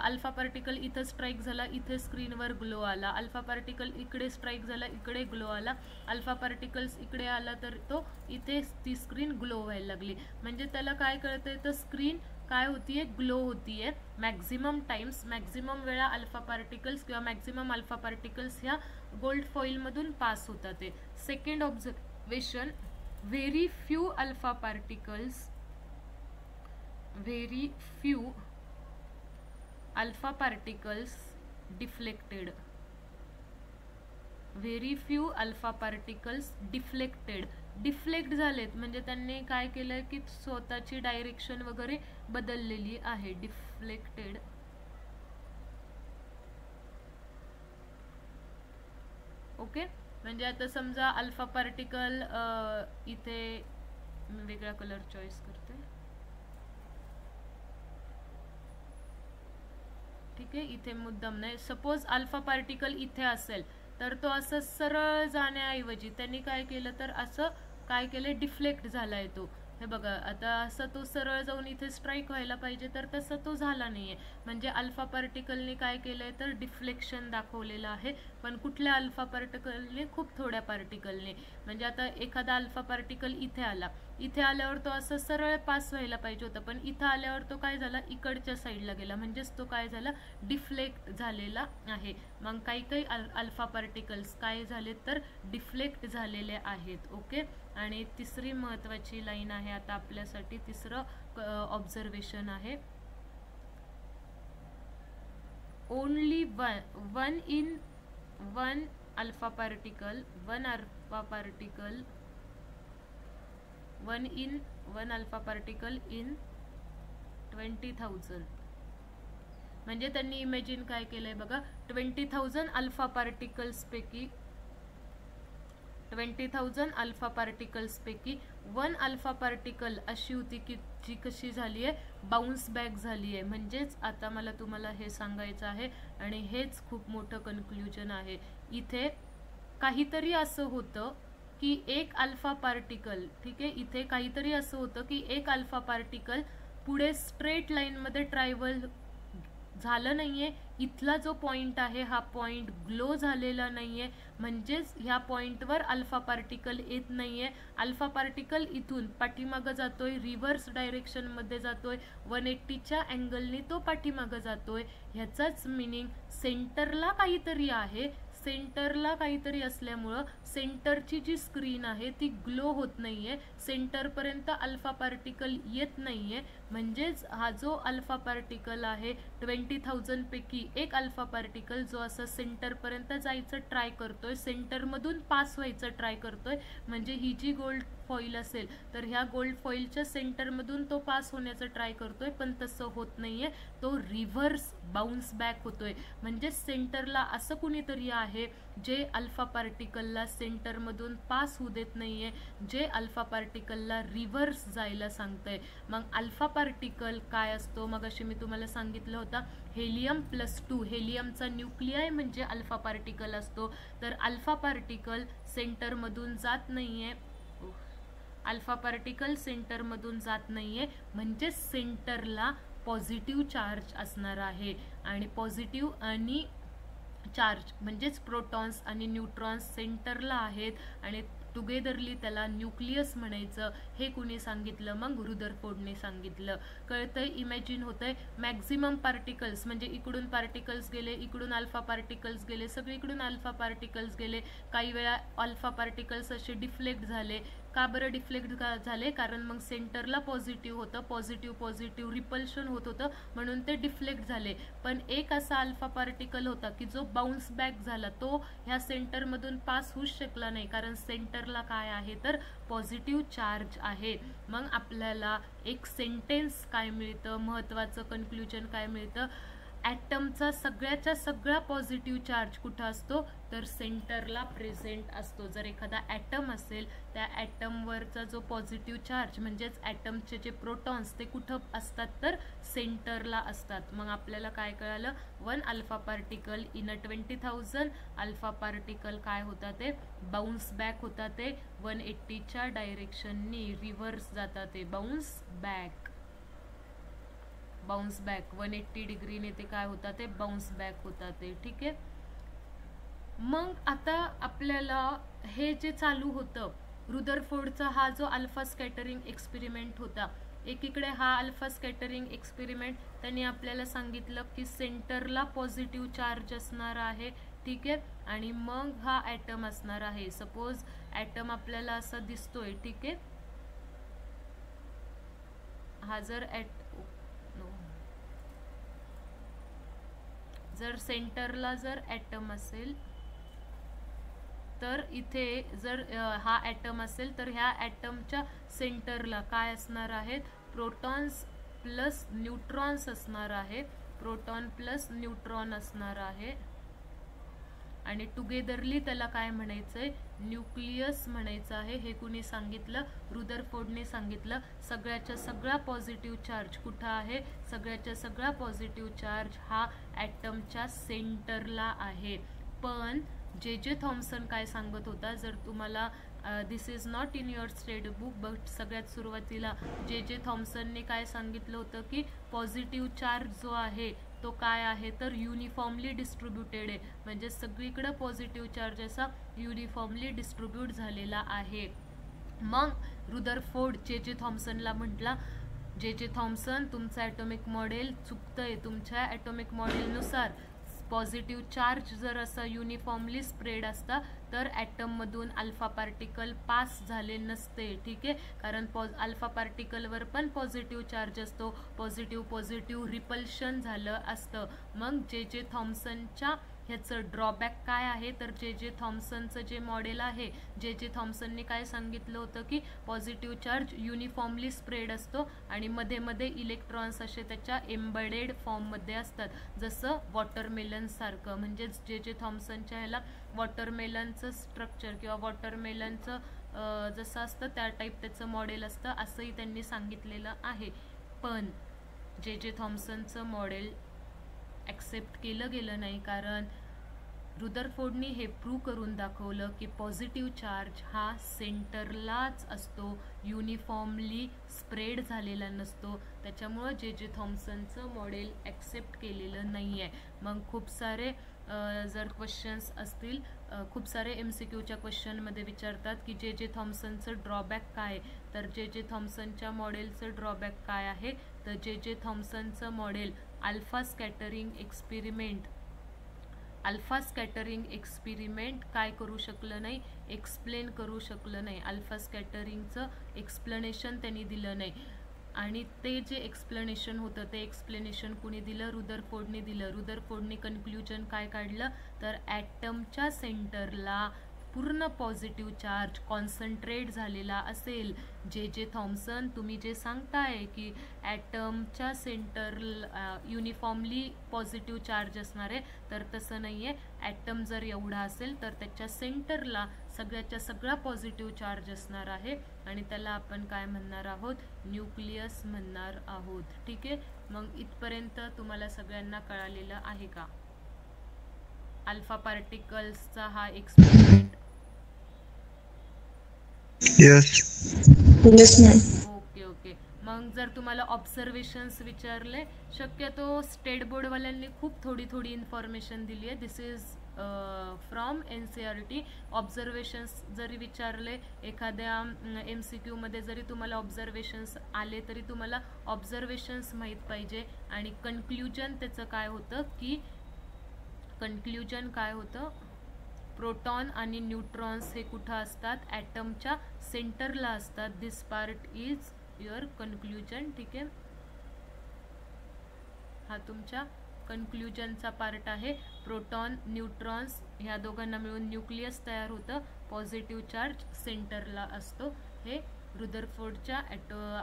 अल्फा पार्टिकल इथं स्ट्राईक झाला इथे स्क्रीनवर ग्लो आला. अल्फा पार्टिकल इकडे स्ट्राईक झाला इकडे ग्लो आला. अल्फा पार्टिकल्स इकडे आला तर तो इथे ती स्क्रीन ग्लो व्हायला लागली. म्हणजे त्याला काय कळतंय, तर स्क्रीन काय होतीये, ग्लो होतीये. मॅक्झिमम टाइम्स, मॅक्झिमम वेळा अल्फा पार्टिकल्स किंवा मॅक्झिमम अल्फा पार्टिकल्स ह्या गोल्ड फॉइल मधून पास होतात ते. Second observation, very few alpha particles deflected. Very few alpha particles deflect झालेत, म्हणजे त्यांनी काय केलंय की स्वतःची डायरेक्शन वगैरे बदललेली आहे. डिफ्लेक्टेड. ओके, म्हणजे आता समजा अल्फा पार्टिकल इथे मी वेगळा कलर चॉईस करते. ठीक आहे, इथे मुद्दाम नाही. सपोज अल्फा पार्टिकल इथे असेल तर तो असं सरळ जाण्याऐवजी त्यांनी काय केलं, तर असं काय केलं, डिफ्लेक्ट झालाय तो. हे बघा, आता असं तो सरळ जाऊन इथे स्ट्राईक व्हायला पाहिजे तर तसं तो झाला नाहीये. म्हणजे अल्फा पार्टिकलने काय केलंय, तर डिफ्लेक्शन दाखवलेलं आहे. पण कुठल्या अल्फा पार्टिकलने, खूप थोड्या पार्टिकलने. म्हणजे आता एखादा अल्फा पार्टिकल इथे आला, इथे आल्यावर तो असं सरळ पास व्हायला पाहिजे होता, पण इथं आल्यावर तो काय झाला, इकडच्या साईडला गेला. म्हणजेच तो काय झाला, डिफ्लेक्ट झालेला आहे. मग काही अल्फा पार्टिकल्स काय झाले, तर डिफ्लेक्ट झालेले आहेत. ओके, आणि तिसरी महत्वाची लाईन आहे आता आपल्यासाठी, तिसरं ऑब्झर्वेशन आहे, only one alpha particle in 20,000. म्हणजे त्यांनी इमॅजिन काय केलंय बघा, 20,000 अल्फा पार्टिकल्स पैकी 1 अल्फा पार्टिकल अशी होती की जी कशी झाली आहे, बाउन्स बॅक झाली आहे. म्हणजेच आता मला तुम्हाला हे सांगायचं आहे आणि हेच खूप मोठं कन्क्ल्युजन आहे. इथे काहीतरी असं होतं की एक अल्फा पार्टिकल, ठीक आहे, इथे काहीतरी असं होतं की एक अल्फा पार्टिकल पुढे स्ट्रेट लाईन मध्ये ट्रॅव्हल झालं नाहीये. इथला जो पॉइंट आहे हा पॉइंट ग्लो झालेला नाहीये. म्हणजेच ह्या पॉइंटवर अल्फा पार्टिकल येत नाहीये. अल्फा पार्टिकल इथून पाठीमागं जातोय, रिव्हर्स डायरेक्शन मध्ये जातोय, 180च्या अँगलने तो पाठीमागं जातोय. ह्याचाच मिनिंग सेंटरला काहीतरी आहे. सेंटरला काहीतरी असल्यामुळं सेंटरची जी स्क्रीन आहे ती ग्लो होत नाहीये, सेंटर पर्यंत अल्फा पार्टिकल येत नाहीये. म्हणजेच हा जो अल्फा पार्टिकल आहे 20,000 पैकी एक अल्फा पार्टिकल जो असं सेंटर पर्यंत जायचं ट्राय करतोय, सेंटर मधून पास व्हायचं ट्राय करतोय. म्हणजे ही जी गोल्ड फॉईल असेल तर ह्या गोल्ड फॉईलच्या सेंटरमधून तो पास होण्याचा ट्राय करतोय, पण तसं होत नाहीये, तो रिव्हर्स बाउन्स बॅक होतोय. म्हणजे सेंटरला असं कुणीतरी आहे जे अल्फा पार्टिकलला सेंटरमधून पास होऊ देत नाहीये, जे अल्फा पार्टिकलला रिव्हर्स जायला सांगतंय. मग अल्फा पार्टिकल काय असतो, मग अशी मी तुम्हाला सांगितलं होतं, हेलियम+2, हेलियमचा न्यूक्लियाय म्हणजे अल्फा पार्टिकल असतो. तर अल्फा पार्टिकल सेंटरमधून जात नाहीये, अल्फा पार्टिकल सेंटरमधून जात नाहीये, म्हणजे सेंटरला पॉझिटिव्ह चार्ज असणार आहे. आणि पॉझिटिव्ह आणि चार्ज म्हणजेच प्रोटॉन्स आणि न्यूट्रॉन्स सेंटरला आहेत आणि टुगेदरली त्याला न्यूक्लियस म्हणायचं. हे कुणी सांगितलं, मग रुदरफोर्डने सांगितलं. कळतंय, इमॅजिन होतंय. मॅक्झिमम पार्टिकल्स म्हणजे इकडून पार्टिकल्स गेले, इकडून अल्फा पार्टिकल्स गेले, सगळीकडून अल्फा पार्टिकल्स गेले. काही वेळा अल्फा पार्टिकल्स असे डिफ्लेक्ट झाले. का बरं डिफ्लेक्ट झाले, कारण मग सेंटरला पॉझिटिव्ह होतं, पॉझिटिव्ह रिपल्शन होत होतं, म्हणून ते डिफ्लेक्ट झाले. पण एक असा अल्फा पार्टिकल होता की जो बाउन्स बॅक झाला, तो ह्या सेंटरमधून पास होऊच शकला नाही, कारण सेंटरला काय आहे तर पॉझिटिव्ह चार्ज आहे. मग आपल्याला एक सेंटेन्स काय मिळतं, महत्त्वाचं कन्क्ल्युजन काय मिळतं, ॲटमचा सगळ्याच्या सगळा पॉझिटिव्ह चार्ज कुठं असतो तर सेंटरला प्रेझेंट असतो. जर एखादा ॲटम असेल, त्या ॲटमवरचा जो पॉझिटिव्ह चार्ज म्हणजेच ॲटमचे जे प्रोटॉन्स ते कुठं असतात तर सेंटरला असतात. मग आपल्याला काय कळालं, 1 alpha particle in a 20,000 alpha particle काय होता ते बाउन्स बॅक होता, ते 180च्या डायरेक्शननी रिव्हर्स जातात, ते बाउन्स बॅक 180 डिग्रीने ते काय होता ते बाउन्स बॅक होता ते. ठीक आहे. मग आता आपल्याला हे जे चालू होतं रुदरफोर्डचा हा जो अल्फा स्कॅटरिंग एक्सपेरिमेंट होता, एकीकडे हा अल्फा स्कॅटरिंग एक्सपेरिमेंट त्यांनी आपल्याला सांगितलं की सेंटरला पॉझिटिव्ह चार्ज असणार आहे. ठीक आहे. आणि मग हा ॲटम असणार आहे. सपोज ॲटम आपल्याला असा दिसतोय. ठीक आहे. हा जर सेंटरला जर ॲटम असेल तर इथे जर हा ॲटम असेल तर ह्या ॲटमच्या सेंटरला काय असणार आहेत, प्रोटॉन्स प्लस न्यूट्रॉन्स असणार आहे, प्रोटॉन प्लस न्यूट्रॉन असणार आहे. आणि टुगेदरली त्याला काय म्हणायचंय, न्यूक्लियस म्हणायचं आहे. हे कुणी सांगितलं, रुदरफोर्डने सांगितलं. सगळ्याच्या सगळा पॉझिटिव्ह चार्ज कुठं आहे, सगळ्याच्या सगळा पॉझिटिव्ह चार्ज हा ॲटमच्या सेंटरला आहे. पण जे थॉम्सन काय सांगत होता, जर तुम्हाला this is not in your state book, but सगळ्यात सुरुवातीला जे थॉम्सनने काय सांगितलं होतं की पॉझिटिव्ह चार्ज जो आहे तो काय आहे तर युनिफॉर्मली डिस्ट्रीब्युटेड आहे, म्हणजे सगळीकडे पॉझिटिव्ह चार्ज असा युनिफॉर्मली डिस्ट्रीब्यूट झालेला आहे. मग रुदरफोर्ड जे थॉम्सनला म्हटला, जे थॉम्सन तुमचं ॲटॉमिक मॉडेल चुकतंय, तुमच्या ॲटॉमिक मॉडेलनुसार पॉझिटिव्ह चार्ज जर असं युनिफॉर्मली स्प्रेड असता तर ॲटममधून अल्फा पार्टिकल पास झाले नसते. ठीक आहे. कारण अल्फा पार्टिकलवर पण पॉझिटिव्ह चार्ज असतो, पॉझिटिव्ह रिपल्शन झालं असतं. मग जे थॉम्सनच्या ह्याचं ड्रॉबॅक काय आहे तर जे थॉम्सनचं जे मॉडेल आहे, जे थॉम्सनने काय सांगितलं होतं की पॉझिटिव्ह चार्ज युनिफॉर्मली स्प्रेड असतो आणि मध्ये मध्ये इलेक्ट्रॉन्स असे त्याच्या एम्बेडेड फॉर्ममध्ये असतात, जसं वॉटरमेलन सारखं. म्हणजेच जे थॉम्सनच्या ह्याला वॉटरमेलनचं स्ट्रक्चर किंवा वॉटरमेलनचं जसं असतं त्या टाईप त्याचं मॉडेल असतं, असंही त्यांनी सांगितलेलं आहे. पण जे थॉम्सनचं मॉडेल ॲक्सेप्ट केलं गेलं नाही, कारण रुदरफोर्डने हे प्रूव्ह करून दाखवलं की पॉझिटिव्ह चार्ज हा सेंटरलाच असतो, युनिफॉर्मली स्प्रेड झालेला नसतो. त्याच्यामुळं जे थॉम्सनचं मॉडेल ॲक्सेप्ट केलेलं नाही आहे. मग खूप सारे जर क्वेश्चन्स असतील, खूप सारे MCQच्या क्वेश्चनमध्ये विचारतात की जे थॉम्सनचं ड्रॉबॅक काय, तर जे थॉम्सनच्या मॉडेलचं ड्रॉबॅक काय आहे तर जे थॉम्सनचं मॉडेल अल्फा स्कॅटरिंग एक्सपेरिमेंट काय करू शकलं नाही, एक्सप्लेन करू शकलं नाही. अल्फा स्कॅटरिंगचं एक्सप्लेनेशन त्यांनी दिलं नाही. आणि ते जे एक्सप्लेनेशन होतं ते एक्सप्लेनेशन कुणी दिलं, रुदरफोर्डने दिलं. रुदरफोर्डने कन्क्ल्युजन काय काढलं तर ॲटमच्या सेंटरला पूर्ण पॉझिटिव्ह चार्ज कॉन्सन्ट्रेट झालेला असेल. जे थॉम्सन तुम्ही जे सांगताय की ॲटमच्या सेंटर युनिफॉर्मली पॉझिटिव्ह चार्ज असणार आहे, तर तसं नाही आहे. ॲटम जर एवढा असेल तर त्याच्या सेंटरला सगळ्याच्या सगळा पॉझिटिव्ह चार्ज असणार आहे आणि त्याला आपण काय म्हणणार आहोत, न्यूक्लियस म्हणणार आहोत. ठीक आहे, मग इथपर्यंत तुम्हाला सगळ्यांना कळालेलं आहे का अल्फा पार्टिकल्सचा हा experiment? Yes ma'am. Okay okay. मग जर तुम्हाला ऑब्झर्वेशन्स विचारले, शक्यतो स्टेट बोर्डवाल्यांनी खूप थोडी इन्फॉर्मेशन दिली आहे. This is from NCERT. Observations जरी विचारले एखाद्या MCQ मध्ये, जरी तुम्हाला ऑब्झर्वेशन्स आले तरी तुम्हाला ऑब्झर्वेशन्स माहीत पाहिजे आणि कन्क्ल्युजन त्याचं काय होतं की प्रोटॉन आणि न्यूट्रॉन्स हे कुठं असतात, ॲटमच्या सेंटरला असतात. दिस पार्ट इज युअर कन्क्ल्युजन. ठीक आहे, हा तुमच्या कन्क्ल्युजनचा पार्ट आहे. प्रोटॉन न्यूट्रॉन्स ह्या दोघांना मिळून न्यूक्लियस तयार होतं, पॉझिटिव्ह चार्ज सेंटरला असतो. हे रुदरफोर्डच्या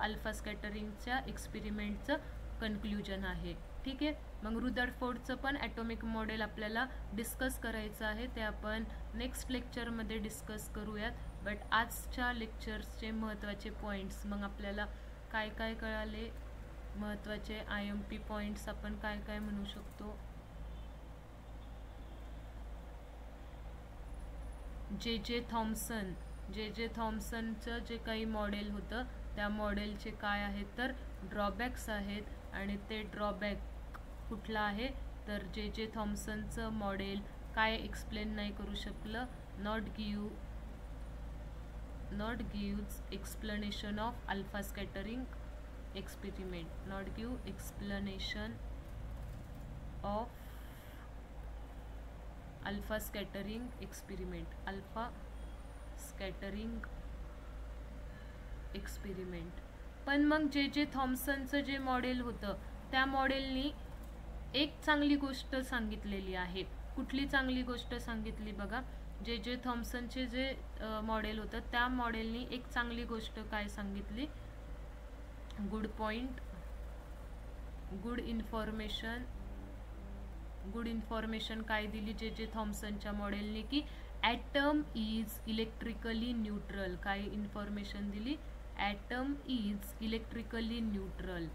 अल्फा स्कॅटरिंगच्या एक्सपेरिमेंटचं कन्क्ल्युजन आहे. ठीक आहे, मग रुदरफोर्डचं पण ॲटॉमिक मॉडेल आपल्याला डिस्कस करायचं आहे, ते आपण नेक्स्ट लेक्चरमध्ये डिस्कस करूयात. बट आजच्या लेक्चर्सचे महत्त्वाचे पॉईंट्स मग आपल्याला काय काय कळाले, महत्त्वाचे IMP पॉईंट्स आपण काय काय म्हणू शकतो. जे थॉम्सनचं जे काही मॉडेल होतं त्या मॉडेलचे काय आहेत तर ड्रॉबॅक्स आहेत आणि ते ड्रॉबॅक कुठला आहे तर जे थॉम्सनचं मॉडेल काय एक्सप्लेन नाही करू शकलं, not gives explanation of alpha scattering experiment, not give explanation of alpha scattering experiment. पण मग जे थॉम्सनचं जे मॉडेल होतं त्या मॉडेलनी एक चांगली गोष्ट सांगितलेली आहे. कुठली चांगली गोष्ट सांगितली बघा, जे थॉम्सनचे जे मॉडेल होतं त्या मॉडेलनी एक चांगली गोष्ट काय सांगितली, गुड पॉइंट, गुड इन्फॉर्मेशन काय दिली जे थॉम्सनच्या मॉडेलने की ॲटम इज इलेक्ट्रिकली न्यूट्रल. काय इन्फॉर्मेशन दिली, ॲटम इज इलेक्ट्रिकली न्यूट्रल.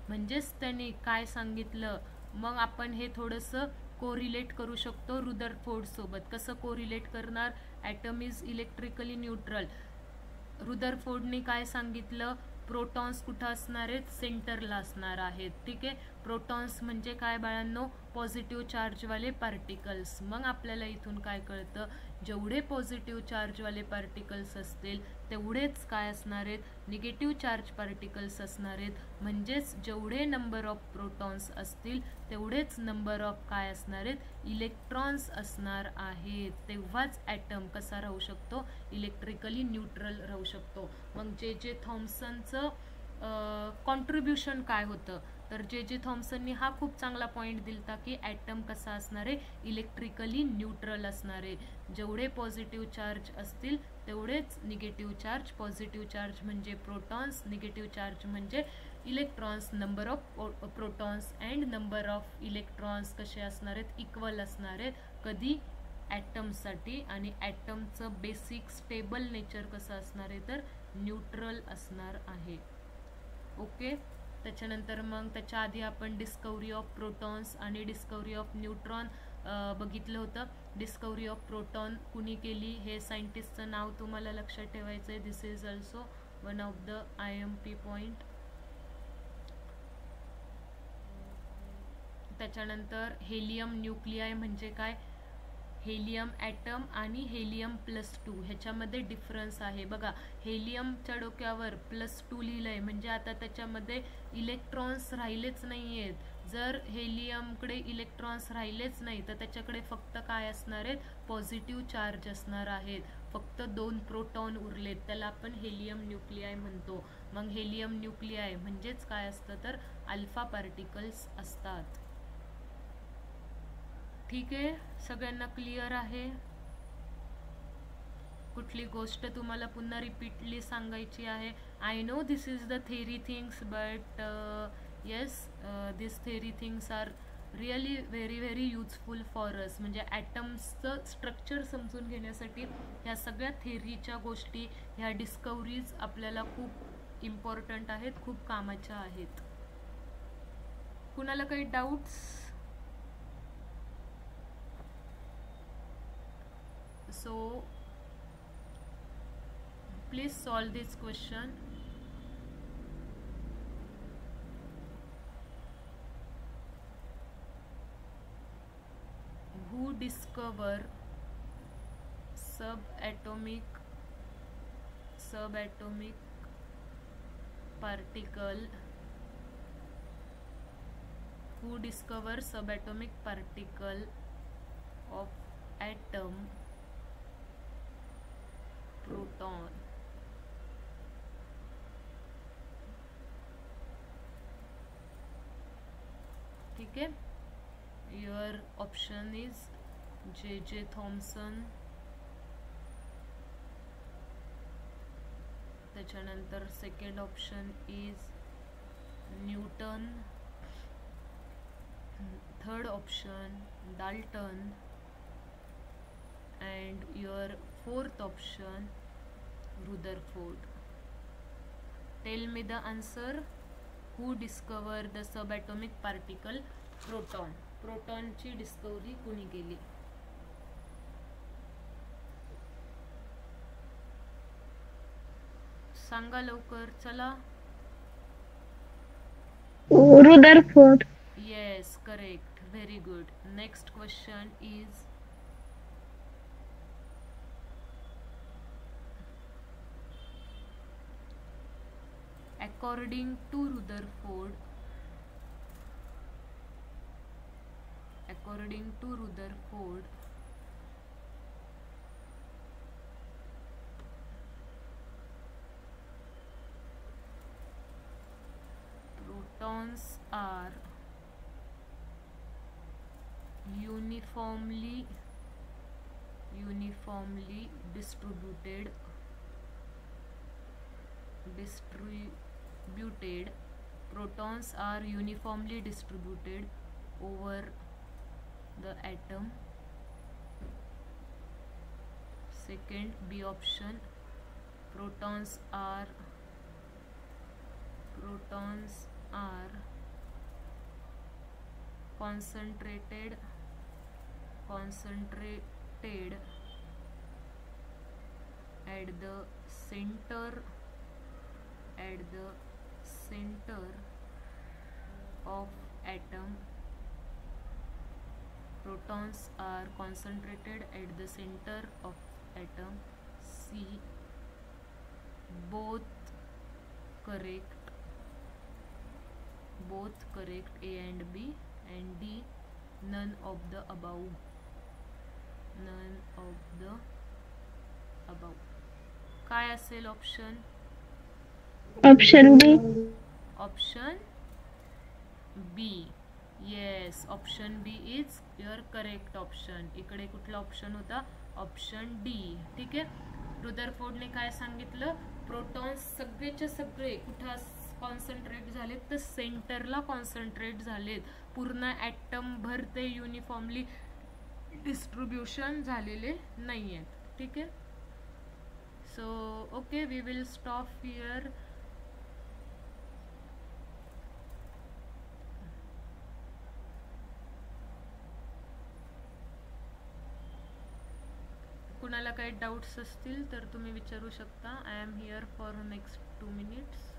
म्हणजेच त्याने काय सांगितलं, मग आपण हे थोडंसं कोरिलेट करू शकतो रुदरफोर्ड सोबत. कसं कोरिलेट करणार, ॲटम इज इलेक्ट्रिकली न्यूट्रल. रुदरफोर्डने काय सांगितलं, प्रोटॉन्स कुठं असणार आहेत, सेंटरला असणार आहेत. ठीक आहे, प्रोटॉन्स म्हणजे काय बाळांनो, पॉझिटिव्ह चार्जवाले पार्टिकल्स. मग आपल्याला इथून काय कळतं, जेवढे पॉझिटिव्ह चार्जवाले पार्टिकल्स असतील तेवढेच काय असणार आहेत, निगेटिव्ह चार्ज पार्टिकल्स असणार आहेत. म्हणजेच जेवढे नंबर ऑफ प्रोटॉन्स असतील तेवढेच नंबर ऑफ काय असणार आहेत, इलेक्ट्रॉन्स असणार आहेत. तेव्हाच ॲटम कसा राहू शकतो, इलेक्ट्रिकली न्यूट्रल राहू शकतो. मग जे थॉम्सनचं कॉन्ट्रीब्युशन काय होतं तर जे थॉम्सननी हा खूप चांगला पॉईंट दिलता की ॲटम कसा असणार आहे, इलेक्ट्रिकली न्यूट्रल असणार आहे. जेवढे पॉझिटिव्ह चार्ज असतील तेवढेच निगेटिव्ह चार्ज. पॉझिटिव्ह चार्ज म्हणजे प्रोटॉन्स, निगेटिव्ह चार्ज म्हणजे electrons. Number of protons and number of electrons कसे असणार आहेत, इक्वल असणार आहेत. कधी, ॲटमसाठी. आणि ॲटमचं बेसिक स्टेबल नेचर कसं असणार आहे तर न्यूट्रल असणार आहे. ओके, त्याच्यानंतर मग त्याच्या आधी आपण डिस्कवरी ऑफ प्रोटॉन्स आणि डिस्कवरी ऑफ न्यूट्रॉन बघितलं होतं. डिस्कवरी ऑफ प्रोटॉन कुणी केली हे सायंटिस्टचं नाव तुम्हाला लक्षात ठेवायचं आहे. This is also one of the IMP point. त्याच्यानंतर हेलियम न्यूक्लियाय म्हणजे काय, हेलियम ॲटम आणि हेलियम+2 ह्याच्यामध्ये डिफरन्स आहे. बघा, हेलियमच्या डोक्यावर +2 लिहिलंय म्हणजे आता त्याच्यामध्ये इलेक्ट्रॉन्स राहिलेच नाही आहेत. जर हेलियमकडे इलेक्ट्रॉन्स राहिलेच नाही तर त्याच्याकडे फक्त काय असणार आहेत, पॉझिटिव्ह चार्ज असणार आहेत. फक्त 2 प्रोटॉन उरलेत, त्याला आपण हेलियम न्यूक्लियाय म्हणतो. मग हेलियम न्यूक्लियाय म्हणजेच काय असतं तर अल्फा पार्टिकल्स असतात. ठीक आहे, सगळ्यांना क्लिअर आहे. कुठली गोष्ट तुम्हाला पुन्हा रिपीटली सांगायची आहे? I know this is the theory things, but yes, this theory things are really very very useful for us. म्हणजे ॲटम्सचं स्ट्रक्चर समजून घेण्यासाठी ह्या सगळ्या थेरीच्या गोष्टी, ह्या डिस्कवरीज आपल्याला खूप इम्पॉर्टंट आहेत, खूप कामाच्या आहेत. कुणाला काही doubts? So please solve this question. Who discover subatomic particle? Who discover subatomic particle of atom proton? ठीक है. Your option is J.J. Thomson. त्याच्यानंतर second option is Newton. Third option Dalton. and your fourth option Rutherford. Tell me the answer. Who discovered the subatomic particle proton? Proton ची discovery कोणी केली? सांगा लवकर, चला. Rutherford. Yes, correct. Very good. Next question is according to Rutherford, protons are uniformly distributed protons are uniformly distributed over the atom. Second, B option, protons are concentrated at the center of atom. Protons are concentrated at the center of atom. C, both correct, A and B. And D, none of the above. काय असेल option? Option B. Option B. Yes, option B is your correct option. इकडे कुठला option होता? Option D. ठीक आहे. रुदरफोर्डने काय सांगितलं? Protons सगळेच्या सगळे कुठं कॉन्सन्ट्रेट झालेत? तर सेंटरला कॉन्सन्ट्रेट झालेत. पूर्ण ॲटम भर ते युनिफॉर्मली डिस्ट्रीब्युशन झालेले नाही आहेत. ठीक आहे. So okay, we will stop here. कुणाला काही डाऊट्स असतील तर तुम्ही विचारू शकता. I am here for next 2 minutes.